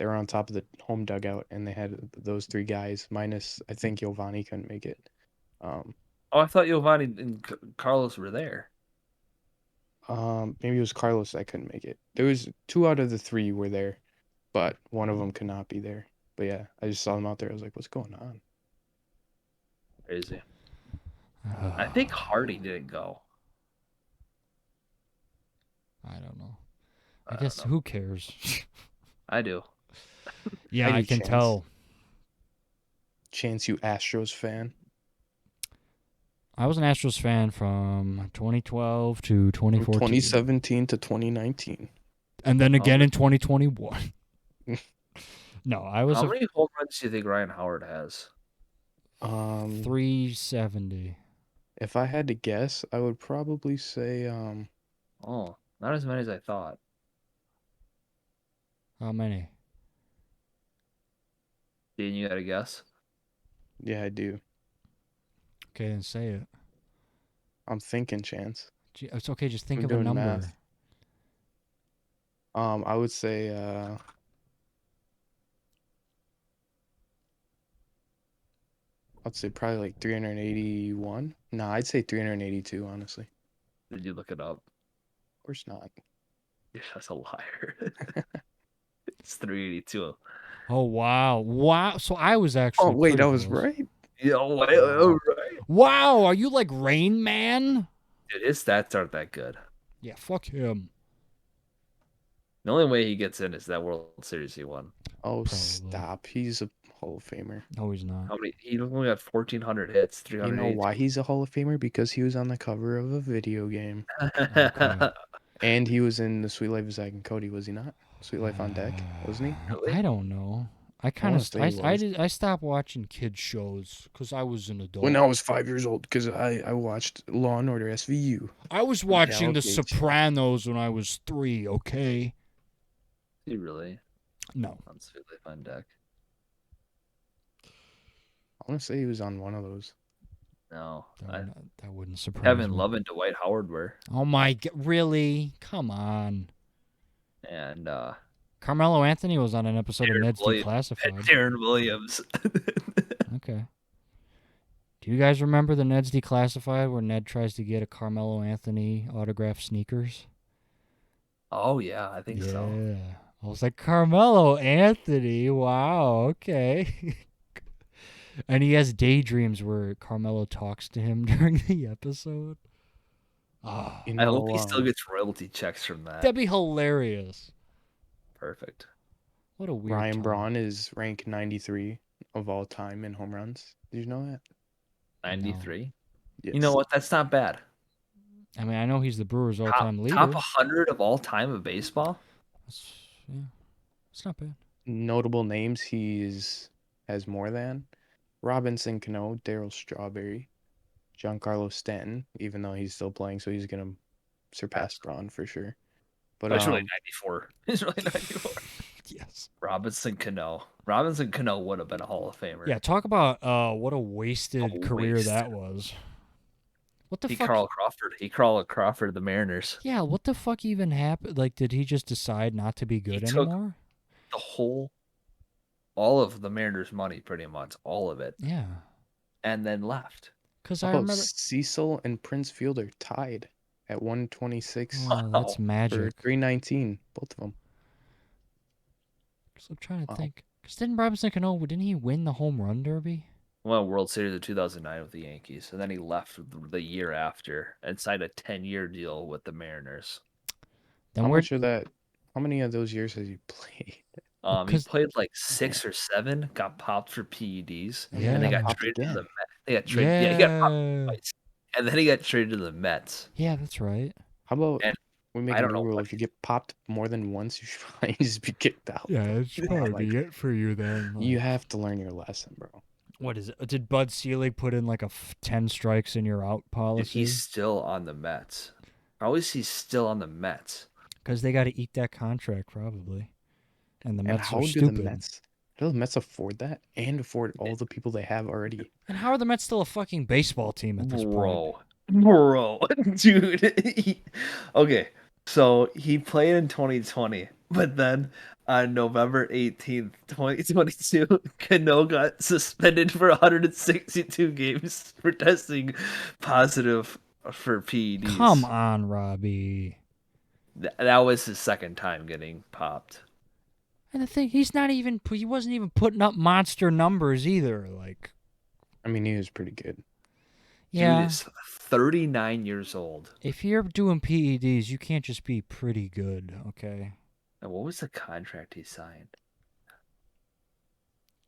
were on top of the home dugout and they had those three guys minus I think Giovanni couldn't make it. Oh, I thought Giovanni and Carlos were there. Maybe it was Carlos that couldn't make it. There was 2 out of the 3 were there, but one of them could not be there. But yeah, I just saw them out there. I was like, what's going on? Crazy. I think Hardy didn't go. I don't know. I don't guess know. who cares? I do. Yeah, I I do, can Chance. tell. Chance, you Astros fan? I was an Astros fan from 2012 to From 2014, 2017 to 2019. and then again Oh. in 2021. No, I was How a many home runs do you think Ryan Howard has? 370. If I had to guess, I would probably say Oh, not as many as I thought. How many? Dean, you got a guess? yeah, I do. Okay, then say it. I'm thinking Chance. It's okay. Just think I'm of a doing number. math. I would say I'd say probably like 381. Nah, I'd say 382, honestly. Did you look it up? Of course not. You're just a liar. It's 382. Oh wow, wow! So I was Oh, actually wait, pretty I was close. right? Yo, Wow. right. Wow, are you like Rain Man? Dude, his stats aren't that good. Yeah, fuck him. The only way he gets in is that World Series he won. Oh, Probably. stop. He's a Hall of Famer. No, he's not. How many? He only got 1,400 hits, You know 380. why he's a Hall of Famer? Because he was on the cover of a video game. Okay. And he was in The Sweet Life of Zack and Cody, was he not? Sweet Life on Deck, wasn't he? Really? I don't know. I kind wanna of say he was. I stopped watching kids shows because I was an adult. When I was 5 years old, because I watched Law and Order SVU. I was watching The Alec Yates. Sopranos when I was 3. Okay. He really? No. On Sweet Life on Deck. I want to say he was on one of those. No. That wouldn't surprise Kevin me. Love and Dwight Howard were. Oh my god! Really? Come on. And Carmelo Anthony was on an episode of Darren Ned's Williams. Declassified. Darren Williams. Okay. Do you guys remember the Ned's Declassified where Ned tries to get a Carmelo Anthony autographed sneakers? Oh yeah, I think so. Yeah. I was like, Carmelo Anthony. Wow. Okay. And he has daydreams where Carmelo talks to him during the episode. Oh, You I know, hope he still gets royalty checks from that. that'd be hilarious. Perfect. What a weird Ryan time. Braun is ranked 93 of all time in home runs. Did you know that? 93. Yes. You know what? That's not bad. I mean, I know he's the Brewers' all-time leader. Top 100 of all time of baseball. Yeah, it's not bad. Notable names has more than Robinson Cano, Darryl Strawberry, Giancarlo Stanton, even though he's still playing, so he's gonna surpass Braun for sure. But It's really 94. It's really 94. Yes. Robinson Cano. Robinson Cano would have been a Hall of Famer. Yeah, talk about what a wasted career waste. that was. What the He fuck? Carl Crawford. He Carl Crawford, the Mariners. Yeah, what the fuck even happened? Like, did he just decide not to be good took- anymore? All of the Mariners' money, pretty much, all of it, Yeah, and then left. because how I about remember. Cecil and Prince Fielder tied at 126 Oh, that's for magic. 319, both of them. So I'm trying to Wow. think. Because didn't Robinson Cano, didn't he win the home run derby? Won World Series of 2009 with the Yankees, and then he left the year after and signed a 10-year deal with the Mariners. Then How many of those years has he played? He played like 6 or 7, got popped for PEDs, Yeah. and they got popped traded to the again. Mets. They got traded. Yeah, he got popped Yeah. twice, and then he got traded to the Mets. Yeah, that's right. How about And we make I a don't new know rule? what If you get popped more than once, you should probably just be kicked out. Yeah, that's probably like- it for you then. You have to learn your lesson, bro. What is it? Did Bud Selig put in like a 10 strikes and you're out Dude, policy? he's still on the Mets. How is he still on the Mets? Because they got to eat that contract probably. And the And Mets how are do stupid. the Mets afford that and afford all the people they have already? And how are the Mets still a fucking baseball team at this point? Bro, dude. Okay, so he played in 2020, but then on November 18th, 2022, Cano got suspended for 162 games for testing positive for PEDs. Come on, Robbie. That was his second time getting popped. And the thing, he wasn't even putting up monster numbers either. Like, I mean, he was pretty good. yeah, Dude is 39 years old. if you're doing PEDs, you can't just be pretty good, okay? And what was the contract he signed?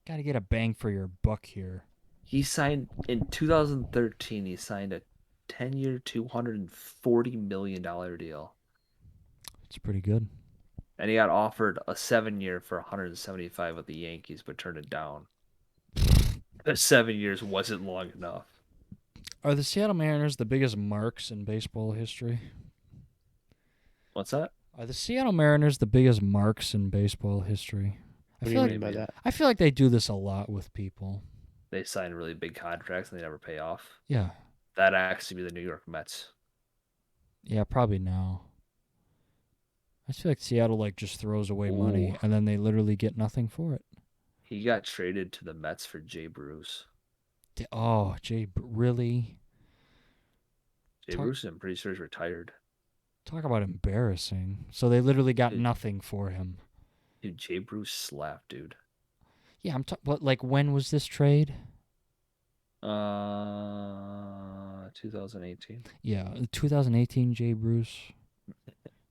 Got to get a bang for your buck here. He signed in 2013. He signed a 10-year, $240 million deal, It's pretty good. and he got offered a 7-year for 175 with the Yankees, but turned it down. The 7 years wasn't long enough. Are the Seattle Mariners the biggest marks in baseball history? What's that? Are the Seattle Mariners the biggest marks in baseball history? What do you mean by that? I feel like they do this a lot with people. They sign really big contracts and they never pay off. Yeah. That'd actually be the New York Mets. Yeah, probably now. I feel like Seattle like just throws away money Ooh. and then they literally get nothing for it. He got traded to the Mets for Jay Bruce. Oh, really? Jay Talk, Bruce, I'm pretty sure, is retired. talk about embarrassing. So they literally got Dude, nothing for him. dude, Jay Bruce slapped, dude. Yeah, but like when was this trade? 2018. Yeah, 2018 Jay Bruce.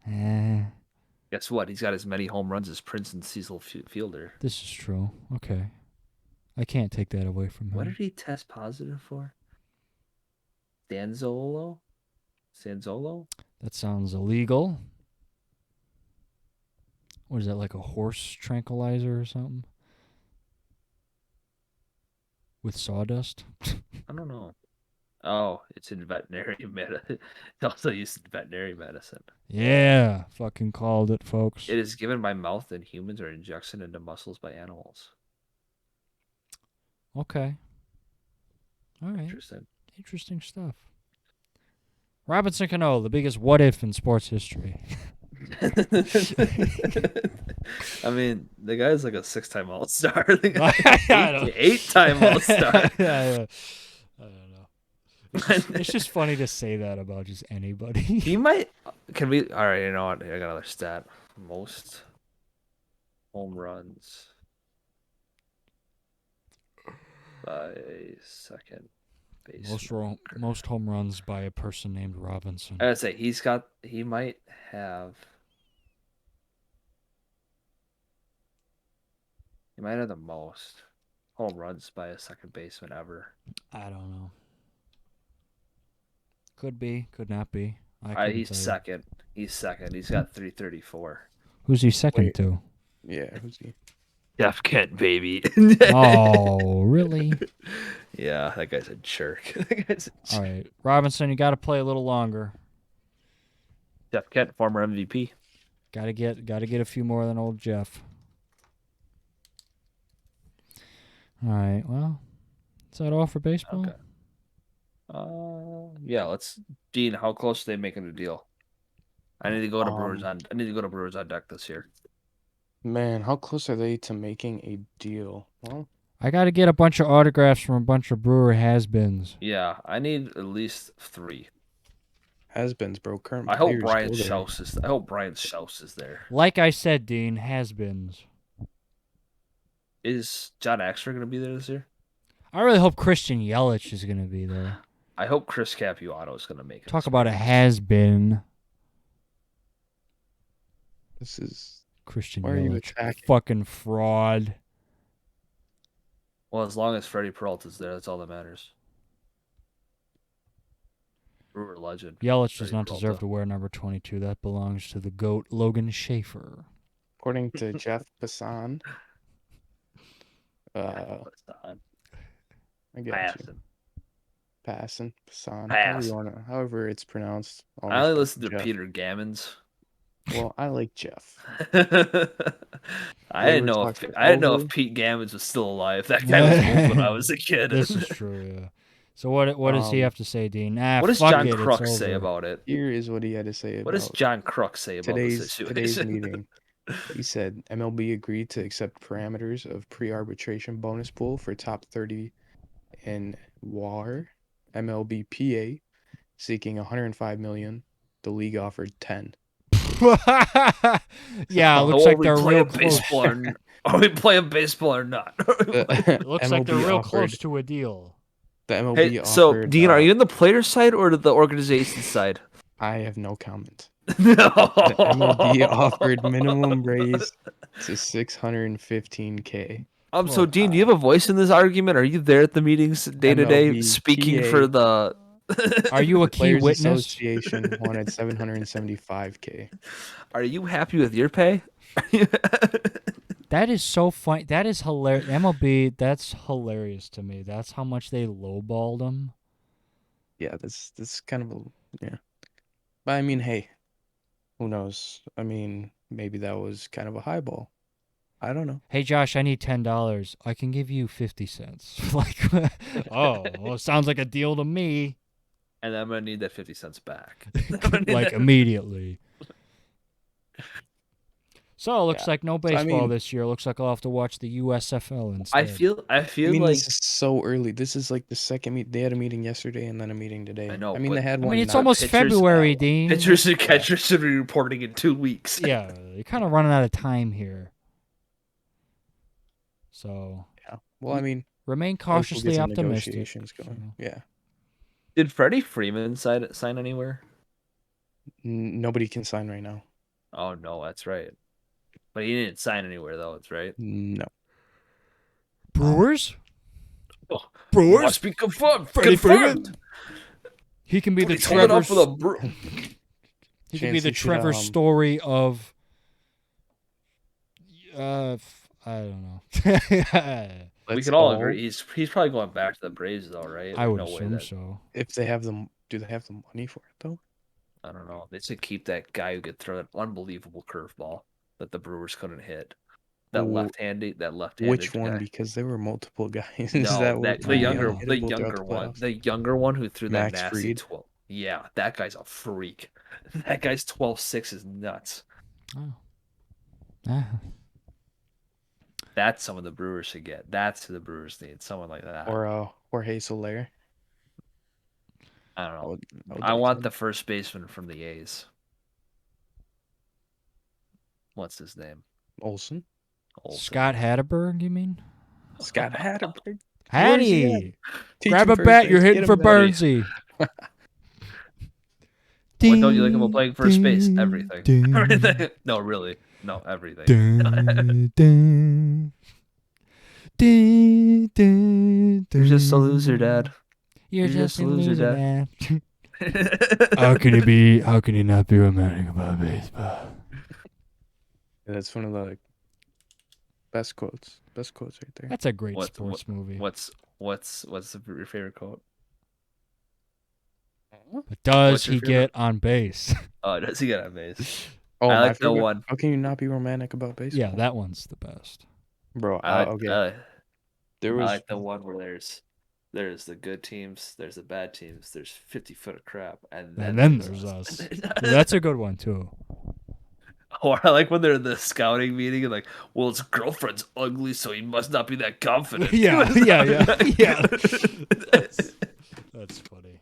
Eh, Guess what? He's got as many home runs as Prince and Cecil Fielder. this is true. Okay. I can't take that away from What him. did he test positive for? Danzolo? Sanzolo? That sounds illegal. What is that, like a horse tranquilizer or something? With sawdust? I don't know. Oh, it's in veterinary medicine. It's also used in veterinary medicine. Yeah, fucking called it, folks. It is given by mouth in humans or injection into muscles by animals. Okay. All right. Interesting. Interesting stuff. Robinson Cano, the biggest what if in sports history. I mean, the guy's like a 6-time All-Star. I don't- 8-time All-Star. I don't know. It's just funny to say that about just anybody. He might. Can we? All right. You know what? I got another stat. Most home runs by second baseman. Most home runs by a person named Robinson. I gotta say he might have the most home runs by a second baseman ever. I don't know. Could be, could not be. He's second. He's second. He's got 334. Who's he second Wait. to? Yeah, who's he? Jeff Kent, baby. Oh, really? Yeah, that guy's a jerk. All right, Robinson, you got to play a little longer. Jeff Kent, former MVP. Got to get a few more than old Jeff. All right. Well, is that all for baseball? Okay. Yeah. Dean, how close are they making the deal? I need to go to Brewers on. I need to go to Brewers on deck this year. Man, how close are they to making a deal? Well, I got to get a bunch of autographs from a bunch of Brewer has-beens. Yeah, I need at least 3. has-beens, bro. Current I hope players Brian go there. Schaus is. I hope Brian Schaus is there. Like I said, Dean, has-beens. Is John Axter going to be there this year? I really hope Christian Yelich is going to be there. I hope Chris Capuano is going to make it. Talk about a has-been. This is Christian Why are you Yelich. attacking? Fucking fraud. Well, as long as Freddy Peralta's there, that's all that matters. Brewer legend. Yelich Freddy does not Peralta. deserve to wear number 22. That belongs to the GOAT, Logan Schaefer. According to Jeff Passan. What's that? I got you. Passan. Passan. However it's pronounced. All I only respect listen to Jeff. Peter Gammons. Well, I like Jeff. I didn't know if Pete Gammons was still alive. That guy was old when I was a kid. This is true, yeah. So what does he have to say, Dean? What does John Kruk say about it? Here is what he had to say about What does John Kruk say about this situation? today's meeting. He said MLB agreed to accept parameters of pre-arbitration bonus pool for top 30 in WAR. MLBPA seeking 105 million. The league offered 10. Yeah, it looks like they're real close. Are we playing baseball or not? It looks like they're real close to a deal. The MLB offered, so Dean, are you on the player's side or the organization side? I have no comment. No. The MLB offered minimum raise to 615K. So Dean, do you have a voice in this argument? Are you there at the meetings day to day, speaking for the? Are you a key Players witness? Association wanted 775K. Are you happy with your pay? That is so funny. That is hilarious. MLB, that's hilarious to me. That's how much they lowballed him. Yeah, that's kind of yeah. But I mean, hey, who knows? I mean, maybe that was kind of a highball. I don't know. Hey Josh, I need $10. I can give you 50 cents. Like, oh, well, sounds like a deal to me. And I'm gonna need that 50 cents back. like immediately. So it looks like no So, baseball this year. Looks like I'll have to watch the USFL instead. I feel like this is so early. This is like the second meet. They had a meeting yesterday and then a meeting today. I know, they but had I one. mean, it's not almost pitchers- February, Dean. pitchers and catchers should be reporting in 2 weeks. Yeah, you're kind of running out of time here. So Yeah. Well, I mean, remain hopefully we'll get cautiously some optimistic. negotiations going. So. Yeah. Did Freddie Freeman sign anywhere? Nobody can sign right now. Oh no, that's right. But he didn't sign anywhere though. That's right. No. Brewers? Oh, Brewers? must be confirmed. Freddie Confirmed. Freeman? He can be the He's holding Trevor. up with a He can be Chance the he should, Trevor Story of. I don't know. we can all agree he's probably going back to the Braves though, right? I would No way assume that- so. If they have them, do they have the money for it though? I don't know. They should keep that guy who could throw an unbelievable curveball that the Brewers couldn't hit. That Ooh. left-handed. Which one? Guy. Because there were multiple guys. No, were the younger unhittable throughout the one. playoffs. The younger one who threw that Max nasty Fried? 12. Yeah, that guy's a freak. That guy's 12-6 is nuts. Oh. Ah. That's someone the Brewers should get. That's who the Brewers need. Someone like that. Or Jorge Soler. I don't know. would I like want him. the first baseman from the A's. What's his name? Olsen. Olsen. Scott Hatterberg, you mean? Scott Hatterberg. Hattie! Teach Grab him a first bat, base, you're get hitting him for batting. Burnsy. What don't you like about playing first base? Ding, Everything. ding. Everything. No, really. No, everything. Dun, dun. Dun, dun, You're just a dun. loser, Dad. You're just a loser, Dad. Dad. How can you not be romantic about baseball? That's one of the best quotes. Best quotes right there. That's a great What- sports movie. What's your favorite quote? But does what's your he favorite? get on base? Oh, does he get on base? Oh, I my like the favorite- one. How can you not be romantic about baseball? Yeah, that one's the best. Bro, I like, okay. There I was like the one where there's the good teams, there's the bad teams, there's 50 foot of crap, and then there's us. Yeah, that's a good one too. Or I like when they're in the scouting meeting and like, well, his girlfriend's ugly, so he must not be that confident. Yeah. That's funny.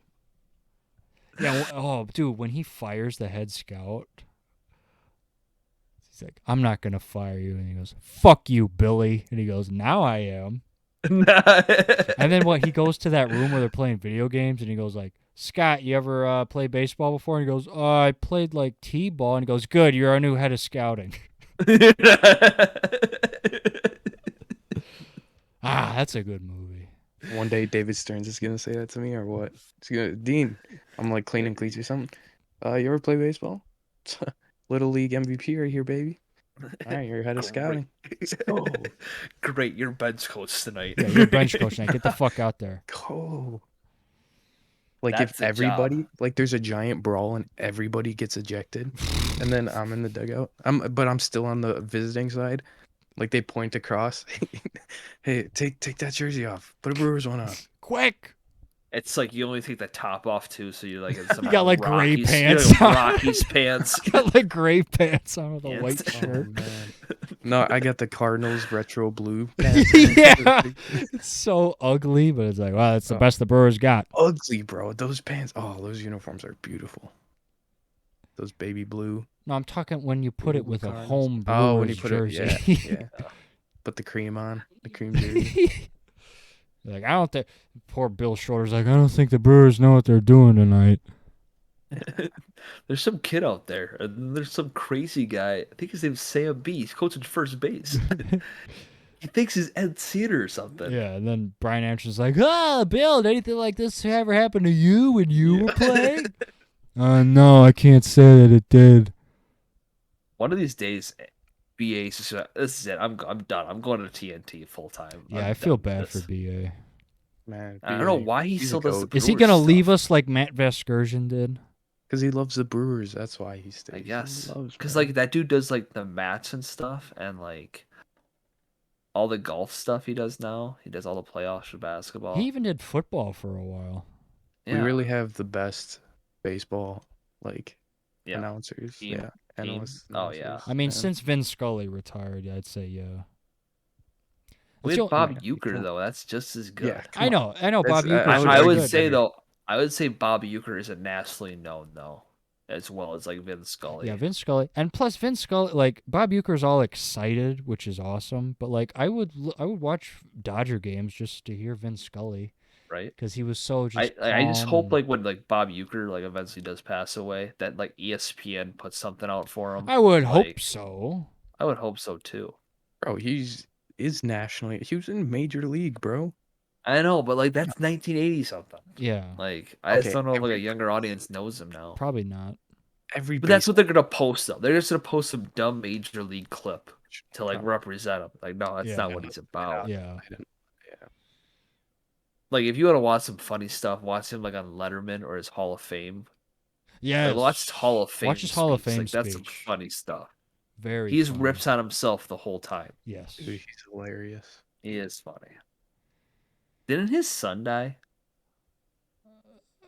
Yeah. Oh, dude, when he fires the head scout, he's like, "I'm not gonna fire you," and he goes, "Fuck you, Billy," and he goes, "Now I am." And then what? He goes to that room where they're playing video games, and he goes like, "Scott, you ever play baseball before?" And he goes, "Oh, I played like t-ball." And he goes, "Good, you're our new head of scouting." That's a good movie. one day David Stearns is gonna say that to me or what? He's gonna Dean. I'm like cleaning cleats or something. You ever play baseball? Little League MVP right here, baby. All right, you're head of scouting. Oh. Great, you're bench coach tonight. Yeah, you're bench coach now. Get the fuck out there. Go. Like That's if the everybody, job. like there's a giant brawl and everybody gets ejected, and then I'm in the dugout. But I'm still on the visiting side. Like they point across. Hey, take that jersey off. Put a Brewers one on. Quick. It's like you only take the top off too, so you're like in some You got, like, gray Rockies, pants you're like on. Rockies pants. Got like gray pants on with a Yeah, white it's- Oh, shirt. man. No, I got the Cardinals retro blue pants. Yeah. It's so ugly, but it's like, wow, that's the Oh. best the Brewers got. Ugly, bro. Those pants. Oh, those uniforms are beautiful. Those baby blue. No, I'm talking when you put Baby it blue with a Cardinals. home Brewers Oh, when you put jersey. it, yeah. Put the cream on. The cream jersey. Like, I don't think. Poor Bill Schroeder's like, I don't think the Brewers know what they're doing tonight. There's some kid out there. And there's some crazy guy. I think his name's Sam B. He's coaching first base. He thinks he's Ed Cedar or something. Yeah, and then Brian Anderson's like, Bill, did anything like this ever happen to you when you were playing? No, I can't say that it did. One of these days, BA is just this is it. I'm done. I'm going to TNT full time. Yeah, I feel bad for BA. Man, I don't know why he he's a still does. goat. The Is he Brewers going to leave stuff. us like Matt Vasgersian did? Because he loves the Brewers. That's why he stays. I He guess loves because them. like that dude does like the mats and stuff, and like all the golf stuff he does now. He does all the playoffs for basketball. He even did football for a while. We really have the best baseball announcers. Team. Yeah, analysts. Oh yeah. I mean, man. since Vince Scully retired, I'd say yeah. We That's had the Bob Yeah, Euchre come- though. That's just as good. Yeah, come I on. know. That's- Bob Euchre's I would I really would good. say though, I would say Bob Euchre is a nationally known though, as well as like Vince Scully. Yeah, Vince Scully, and plus Vince Scully, like Bob Euchre's all excited, which is awesome. But like, I would watch Dodger games just to hear Vince Scully, Right. because he was so just. I just calm hope and- like when like Bob Euchre like eventually does pass away, that like ESPN puts something out for him. I would like, hope so. I would hope so too. Bro, he was in Major League, bro. I know, but like that's 1980 something. Yeah, Like I just Okay, don't know if like a every- younger audience knows him now. probably not. Every But that's what they're gonna post though. They're just gonna post some dumb Major League clip to like represent him. Like no, that's Yeah. not what he's about. Yeah, Like if you want to watch some funny stuff, watch him like on Letterman or his Hall of Fame. yeah. Like, watch his Hall of Fame. Watch his Hall of speech. Fame Like that's some speech. funny stuff. Very. He just funny. rips on himself the whole time. Yes. Dude, he's hilarious. He is funny. Didn't his son die?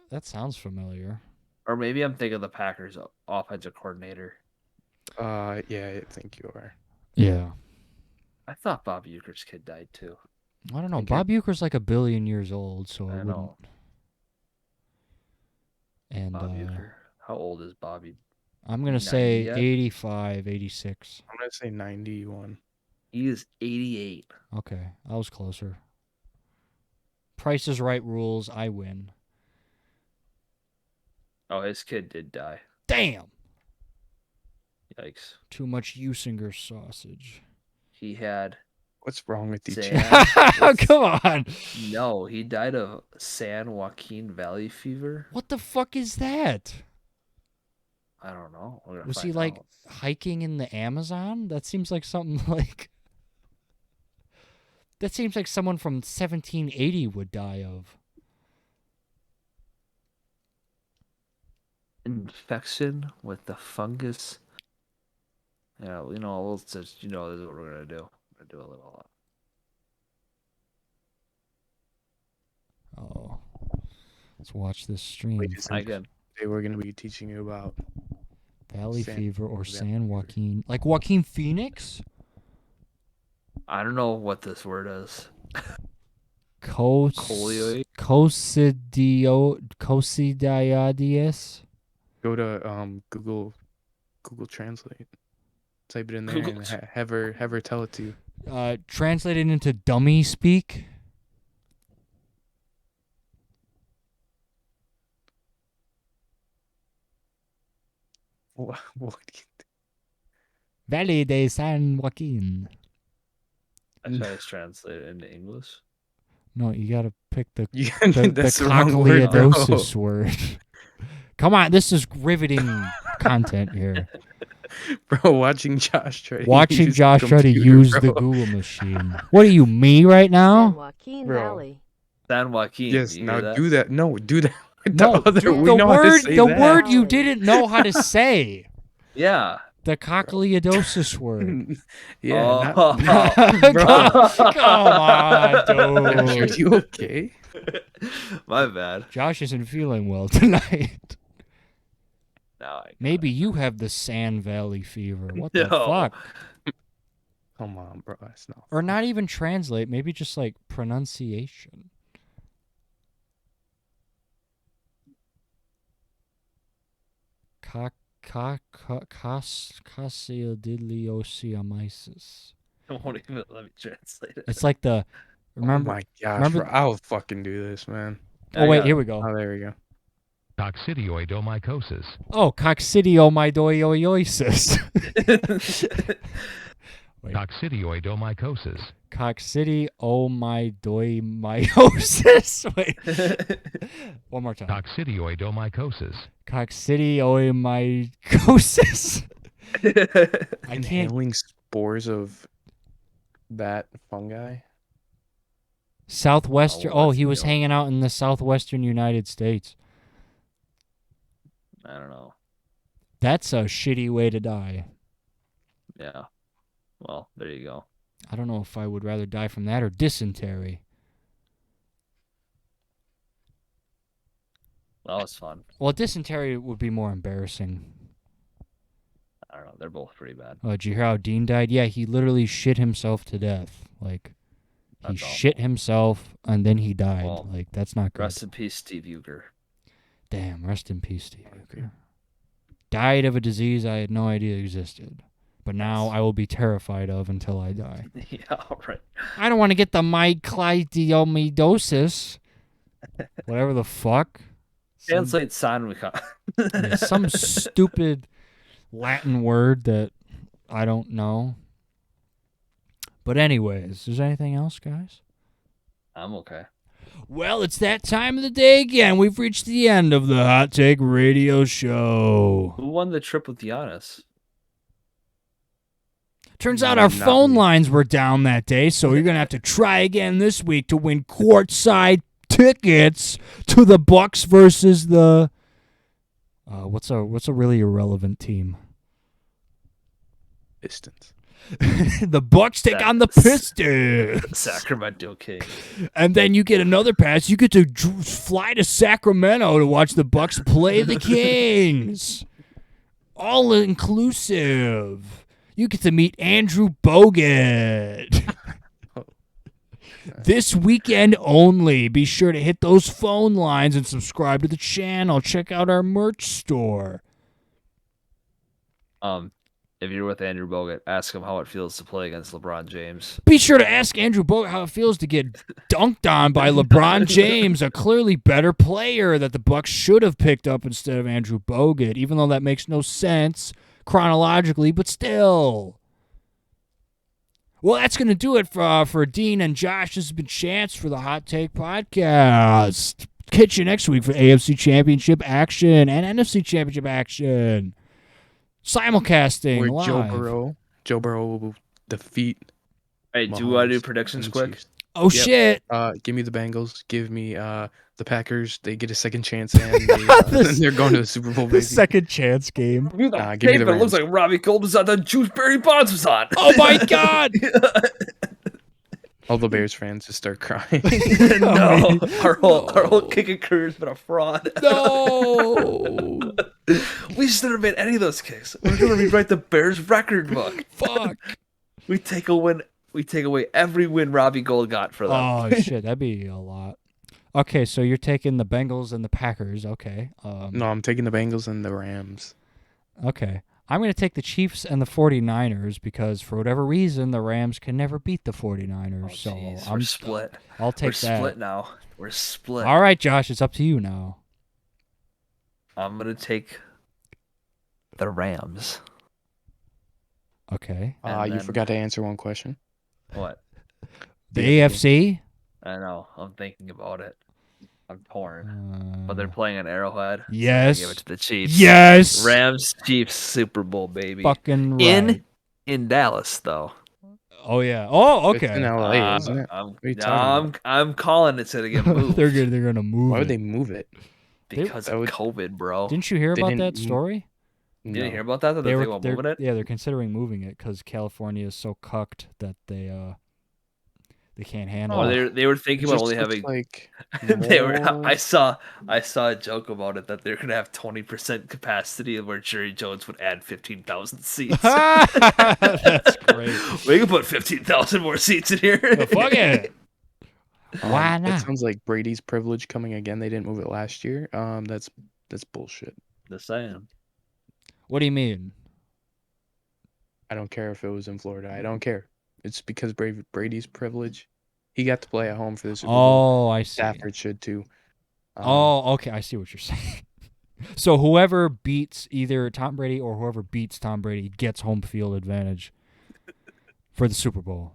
That sounds familiar. Or maybe I'm thinking of the Packers offensive coordinator. Yeah, I think you are. Yeah. I thought Bob Euchre's kid died too. I don't know. Okay. Bob Euchre's like 1 billion years old, so I I wouldn't. know. And Bob Euchre. How old is Bobby? I'm gonna 90 say yet? 85, 86. I'm gonna say 91. He is 88. Okay, I was closer. Price is Right rules. I win. Oh, his kid did die. Damn. Yikes. Too much Usinger sausage. He had What's wrong with you, Sam. Chad? Come on. No, he died of San Joaquin Valley fever. What the fuck is that? I don't know. We're gonna Was he find like out. hiking in the Amazon? That seems like something like. That seems like someone from 1780 would die of. Infection with the fungus? Yeah, we'll just, this is what we're gonna do. We're gonna do a little. Oh. Let's watch this stream. Wait a second. Again, Today we're gonna be teaching you about Valley San- fever or Valley San fever. Joaquin. Like Joaquin Phoenix? I don't know what this word is. Cosidiodius? go to Google Translate. Type it in there Google and have her tell it to you. Translated into dummy speak. What? Valley de San Joaquin. I tried to translate it into English. No, you gotta pick the That's the wrong word, bro. cochleodosis word. Come on, this is riveting content here. Bro, watching Josh try to Watching use Josh the try to computer, use bro. the Google machine. What are you, me right San now? Joaquin Bro. Valley. San Joaquin. Yes, you now hear that? do that. No, do that. with No, the other. dude, We the know how to word, say the that. word you Valley. didn't know how to say. Yeah. The cochleodosis word. Yeah. Oh. Come on, Are dude. you okay? My bad. Josh isn't feeling well tonight. Now Maybe you have the Sand Valley fever. What the No. fuck? Come on, bro. That's not. Or not even translate. Maybe just like pronunciation. Coccidiosis. I won't even let me translate it. It's like the. Remember? Oh my gosh, remember- bro. I'll fucking do this, man. Oh, wait, here we go. Oh, there we go. Coccidioidomycosis. Oh, coccidioidomycosis. Wait. Coccidioidomycosis. Coccidioidomyosis. Wait. One more time. Coccidioidomycosis. Coccidioidomycosis. I can't. Inhaling spores of that fungi. Southwestern. Oh, Oh, he that's was dope. hanging out in the southwestern United States. I don't know. That's a shitty way to die. Yeah. Well, there you go. I don't know if I would rather die from that or dysentery. That was fun. Well, dysentery would be more embarrassing. I don't know. They're both pretty bad. Did you hear how Dean died? Yeah, he literally shit himself to death. Like, he That's shit awful. himself and then he died. Well, like, that's not good. Rest in peace, Steve Euchre. Damn, rest in peace, Steve Euchre. Died of a disease I had no idea existed. But now Yes. I will be terrified of until I die. Yeah, all right. I don't want to get the myclidiomidosis. Whatever the fuck. Translate Sanwika. Yeah, some stupid Latin word that I don't know. But anyways, is there anything else, guys? I'm okay. Well, it's that time of the day again. We've reached the end of the Hot Take Radio Show. Who won the trip with Giannis? Turns out our Not phone me. lines were down that day, so you're going to have to try again this week to win courtside tickets to the Bucks versus the what's a really irrelevant team? Pistons. The Bucks take on the Pistons. Sacramento Kings. And then you get another pass. You get to fly to Sacramento to watch the Bucks play the Kings. All inclusive. You get to meet Andrew Bogut. This weekend only. Be sure to hit those phone lines and subscribe to the channel. Check out our merch store. If you're with Andrew Bogut, ask him how it feels to play against LeBron James. Be sure to ask Andrew Bogut how it feels to get dunked on by LeBron James, a clearly better player that the Bucks should have picked up instead of Andrew Bogut, even though that makes no sense chronologically, but still. Well, that's going to do it for Dean and Josh. This has been Chance for the Hot Take Podcast. Catch you next week for AFC Championship action and NFC Championship action. Simulcasting Where live. Joe Burrow will defeat. Hey, do I do Mahomes predictions and quick? Chiefs. Oh, Yep. shit. Give me the Bengals. Give me the Packers. They get a second chance, and they're going to the Super Bowl. The Baby. second chance game. Give me the give me tape, the it looks Rams. like Robbie Gold was on the Juiceberry Bonds was on. Oh, my God. All the Bears fans just start crying. No, our whole kicking career has been a fraud. No. We should have made any of those kicks. We're gonna rewrite the Bears record book. Fuck. We take away every win Robbie Gold got for them. Oh, shit. That'd be a lot. Okay, so you're taking the Bengals and the Packers. Okay. No, I'm taking the Bengals and the Rams. Okay. I'm going to take the Chiefs and the 49ers because for whatever reason, the Rams can never beat the 49ers. Oh, so jeez, I'm we're split. I'll take We're that. split now. We're split. All right, Josh, it's up to you now. I'm gonna take the Rams. Okay. And You then- forgot to answer one question. What? The AFC? I know. I'm thinking about it. I'm torn. But they're playing an Arrowhead. so I'm gonna Yes. give it to the Chiefs. Yes. Rams, Chiefs, Super Bowl, baby. Fucking right. In Dallas, though. Oh, yeah. Oh, It's in okay. LA, isn't it? I'm, are you talking I'm calling it to get moved. They're going to move Why it. would they move it? because That of would- COVID, bro. Didn't you hear They about didn't that m- story? You didn't No. hear about that? That they're thinking about moving it? Yeah, they're considering moving it because California is so cucked that they can't handle Or it. they were thinking It about just only looks having. like They were. more- I saw a joke about it that they're gonna have 20% capacity, where Jerry Jones would add 15,000 seats. That's great. We can put 15,000 more seats in here. Well, fuck it. Why That not? sounds like Brady's privilege coming again. They didn't move it last year. That's bullshit. Just saying. What do you mean? I don't care if it was in Florida. I don't care. It's because Brady's privilege. He got to play at home for the Super Bowl. Oh, I see. Stafford should too. Oh, okay. I see what you're saying. So whoever beats either Tom Brady or whoever beats Tom Brady gets home field advantage for the Super Bowl.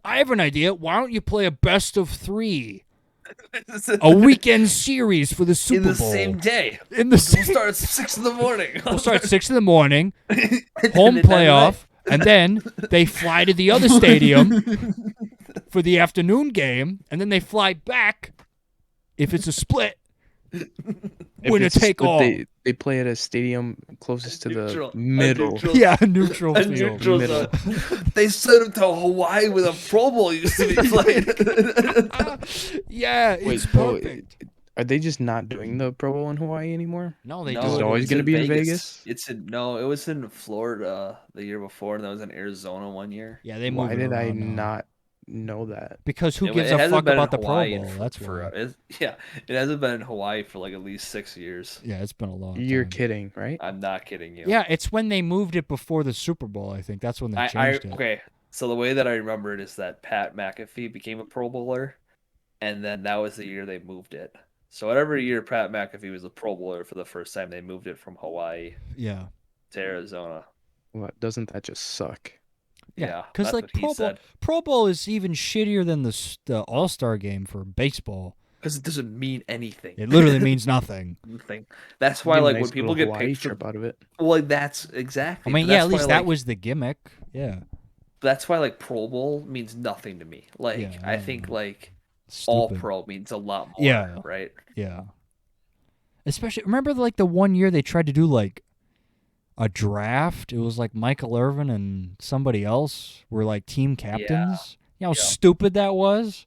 I have an idea. Why don't you play a best of 3? A weekend series for the Super in the Bowl. same day. In the We'll same start at 6 in the morning. We'll start at 6 in the morning, And home then playoff, and then they fly to the other stadium for the afternoon game, and then they fly back if it's a split. If Winner it's a take split, all. They play at a stadium closest to Neutral. the A middle. neutral- Yeah, neutral A field. neutral Middle. zone. They sent him to Hawaii with a Pro Bowl used to be played. Yeah, Wait, it's so perfect. Are they just not doing the Pro Bowl in Hawaii anymore? No, they No, do Is it. it always it's going to in be in Vegas. Vegas? It was in Florida the year before, and that was in Arizona one year. Yeah, they Why move it did I around now. not know that? Because who gives It a hasn't fuck been in about the Pro Hawaii Bowl? That's why. yeah, it hasn't been in Hawaii for like at least 6 years. Yeah, it's been a long You're time. kidding, right? I'm not kidding you. Yeah, it's when they moved it before the Super Bowl, I think. That's when they changed it. Okay. So the way that I remember it is that Pat McAfee became a Pro Bowler, and then that was the year they moved it. So every year Pat McAfee was a Pro Bowler for the first time, they moved it from Hawaii Yeah. to Arizona. What? Doesn't that just suck? Yeah, because that's like what he said. Pro Bowl is even shittier than the All Star game for baseball. Because it doesn't mean anything. It literally means nothing. Nothing. That's Be why, a like, nice when people little get Hawaii picked for, trip out of it. well, like, that's exactly. I mean, but yeah, that's at least why, that like, was the gimmick. Yeah. That's why, like, Pro Bowl means nothing to me. Like, Yeah, I think know. like All Stupid. Pro means a lot more. Yeah. Right. Yeah. Especially remember like the one year they tried to do like a draft. It was like Michael Irvin and somebody else were like team captains. You know how Yeah. stupid that was?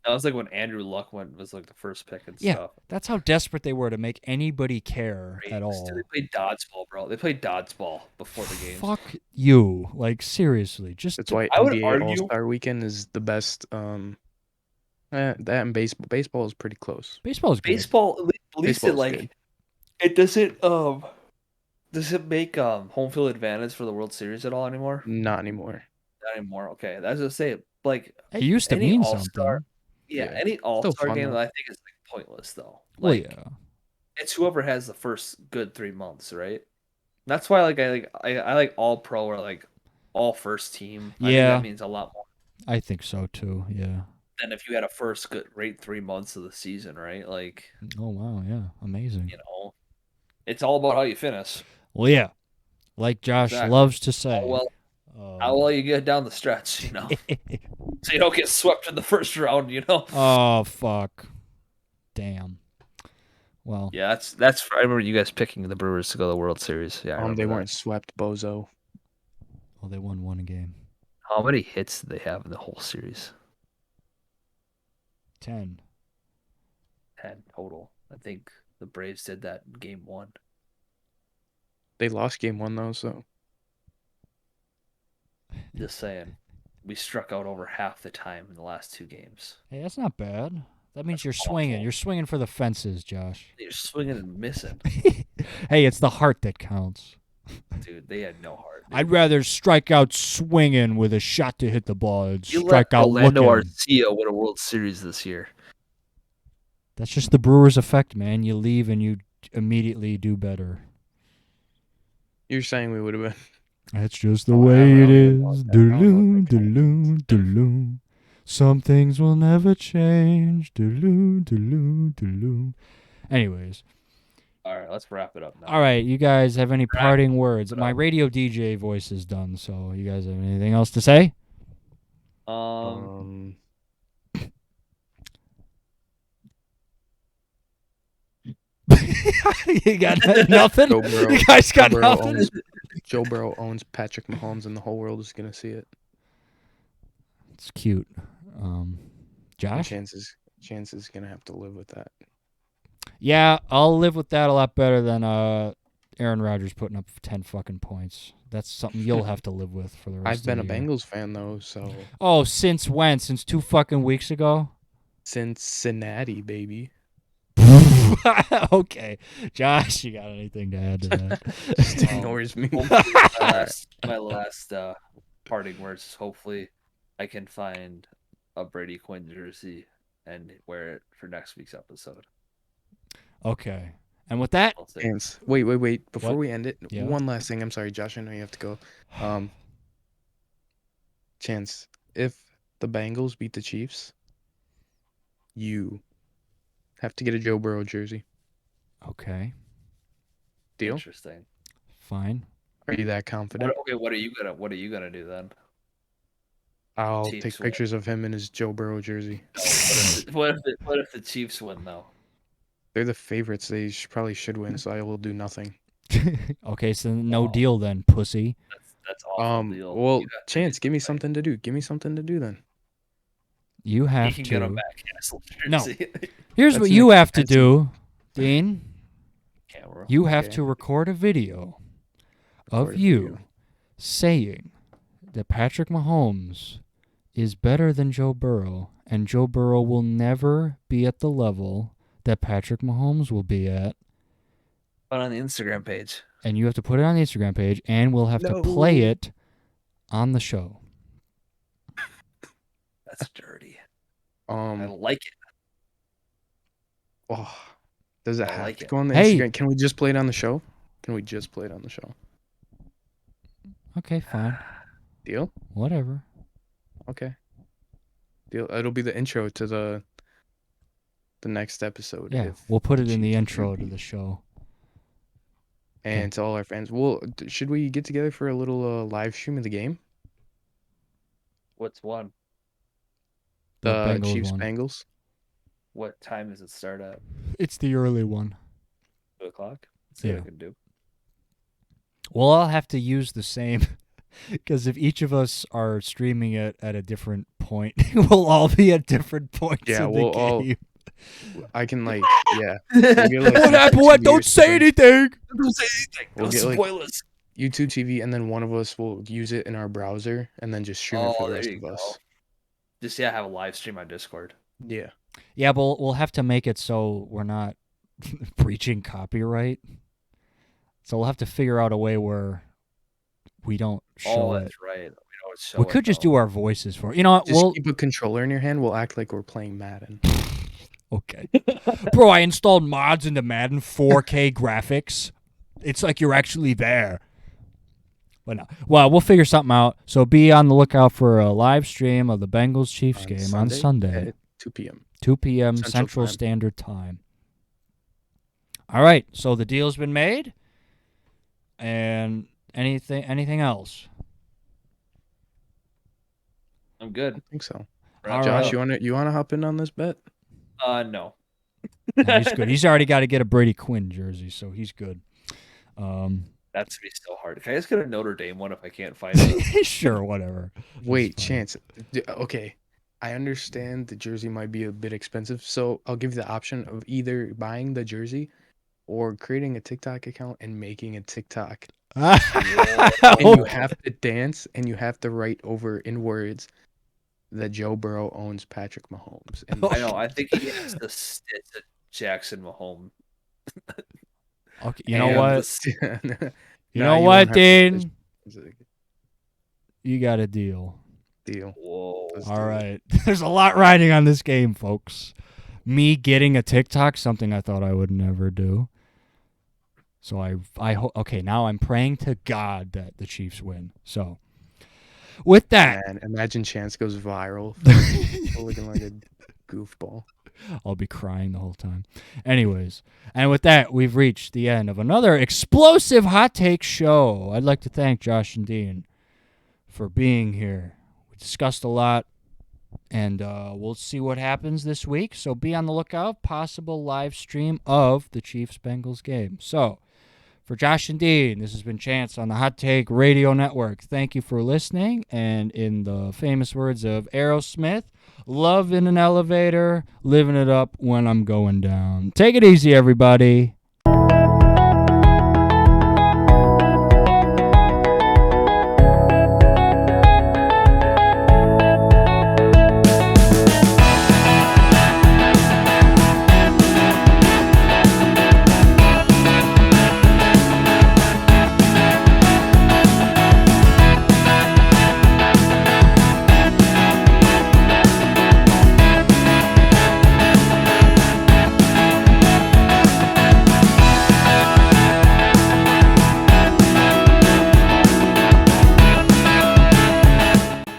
That was like when Andrew Luck was like the first pick and Yeah. stuff. That's how desperate they were to make anybody care at all. They played dodgeball, bro. They played dodgeball before the games. Fuck you. Like seriously. Just That's why I would NBA argue- All-Star Weekend is the best. That and baseball. Baseball is pretty close. baseball's good. Baseball, at least it Baseball's like good. it doesn't does it make home field advantage for the World Series at all anymore? Not anymore. Not anymore. Okay, that's to say like It used to any mean All-Star- something. yeah, Yeah. any All-Star fun, game though. I think is like pointless though. Well, Like yeah. it's whoever has the first good 3 months, right? That's why I like All Pro or like all first team. I think Yeah. that means a lot more I think so too. Yeah. than if you had a first good great 3 months of the season, right? Like, Oh wow, yeah. Amazing. you know, it's all about how you finish. Well, yeah. Like Josh Exactly. loves to say. How well you get down the stretch, you know, so you don't get swept in the first round, you know. Oh fuck. Damn. Well, Yeah, that's. I remember you guys picking the Brewers to go to the World Series. Yeah, I remember They that. weren't swept, bozo. well, they won one game. How many hits did they have in the whole series? 10. 10 total. I think the Braves did that in Game 1. They lost game 1 though, so Just saying, we struck out over half the time in the last 2 games. Hey, that's not bad. That means That's you're swinging. awful. You're swinging for the fences, Josh. They're swinging and missing, Hey, it's the heart that counts. dude. They had no heart. I'd rather strike out swinging with a shot to hit the ball and You strike let out Orlando looking. Arcia win a World Series this year. That's just the Brewers effect, man. You leave and you immediately do better. you're saying we would have been. That's just the Oh, I way don't it know is. about that. I don't know Doo-loo, what that doo-loo, doo-loo. Some things will never change. Doo-loo, doo-loo, doo-loo. Anyways. All right, let's wrap it up now. All right, you guys have any Wrap parting words? it My up. radio DJ voice is done, so you guys have anything else to say? You got nothing? Joe Burrow. You guys got Joe Burrow nothing? owns- Joe Burrow owns Patrick Mahomes, and the whole world is gonna see it. It's cute. And Josh? Chance is gonna have to live with that. Yeah, I'll live with that a lot better than Aaron Rodgers putting up 10 fucking points. That's something you'll have to live with for the rest I've of been a the year. Bengals fan though, so Oh, since when? Since 2 fucking weeks ago? Cincinnati, baby. Okay. Josh, you got anything to add to that? Just ignores me. My last parting words is hopefully I can find a Brady Quinn jersey and wear it for next week's episode. Okay. And with that, I'll say. Chance, wait. Before What? we end it, Yeah. one last thing. I'm sorry, Josh. I know you have to go. Chance, if the Bengals beat the Chiefs, you have to get a Joe Burrow jersey. okay, Deal? Interesting. fine. Are you that confident? What are you gonna do then? I'll Chiefs take win. pictures of him in his Joe Burrow jersey. What if the Chiefs win though? They're the favorites. They probably should win, so I will do nothing. Okay, so no Oh. deal then, pussy. That's awful deal. Well, You got- Chance, give me something to do. Give me something to do then. You have You can get them to. back. Castle No. jersey. Here's That's what an you have to expensive- do, Dean. Camera. You have Okay. to record a video of Record a you video. saying that Patrick Mahomes is better than Joe Burrow, and Joe Burrow will never be at the level that Patrick Mahomes will be at. But on the Instagram page. And you have to put it on the Instagram page, and we'll have to play it on the show. That's dirty. I Um. like it. Oh, does it I have like to it. go on the Hey. Instagram? Can we just play it on the show? Can we just play it on the show? Okay, fine. Deal? Whatever. Okay. Deal. It'll be the intro to the next episode. Yeah, if we'll put it in the Chiefs intro to repeat. the show. And to all our fans. Well, should we get together for a little live stream of the game? What's one? The The Bengals Chiefs one. Bengals. What time does it start at? It's the early one. 2 o'clock? Let's see what Yeah. I can do. We'll all have to use the same, because if each of us are streaming it at a different point, we'll all be at different points Yeah, in the we'll all- game. I can yeah. We'll get, like, What happened? YouTube What? Don't TV say anything. Don't say anything. We'll No get, like, spoilers. YouTube TV, and then one of us will use it in our browser, and then just stream it for the there rest you of go. us. Just have a live stream on Discord. Yeah. Yeah, but we'll have to make it so we're not breaching copyright. So we'll have to figure out a way where we don't show Oh, it. that's right. We don't show We it, could just though. do our voices for it. You know what? Just We'll keep a controller in your hand. We'll act like we're playing Madden. okay. Bro, I installed mods into Madden 4K graphics. It's like you're actually there. But no. Well, we'll figure something out. So be on the lookout for a live stream of the Bengals Chiefs game on Sunday, at 2 p.m. 2 p.m. Central Central Time. Standard Time. All right. So the deal's been made. And anything else? I'm good. I think so. All Josh, right. you wanna hop in on this bet? No. No, he's good. He's already got to get a Brady Quinn jersey, so he's good. That's be so hard. Can I just get a Notre Dame one if I can't find it? Sure, whatever. Wait, fine. Chance. Okay. I understand the jersey might be a bit expensive, so I'll give you the option of either buying the jersey or creating a TikTok account and making a TikTok. And you have to dance and you have to write over in words that Joe Burrow owns Patrick Mahomes. And I know. I think he has the stitch at Jackson Mahomes. Okay, you know And what? You Nah, know you what, won't have to- Dean? You got a deal. Deal. Whoa. Let's All do it. right. There's a lot riding on this game, folks. Me getting a TikTok, something I thought I would never do. So okay, now I'm praying to God that the Chiefs win. So with that, Man, imagine Chance goes viral. Looking like a goofball. I'll be crying the whole time. Anyways, and with that, we've reached the end of another explosive hot take show. I'd like to thank Josh and Dean for being here. We discussed a lot, and we'll see what happens this week. So be on the lookout. Possible live stream of the Chiefs-Bengals game. So for Josh and Dean, this has been Chance on the Hot Take Radio Network. Thank you for listening. And in the famous words of Aerosmith, love in an elevator, living it up when I'm going down. Take it easy, everybody.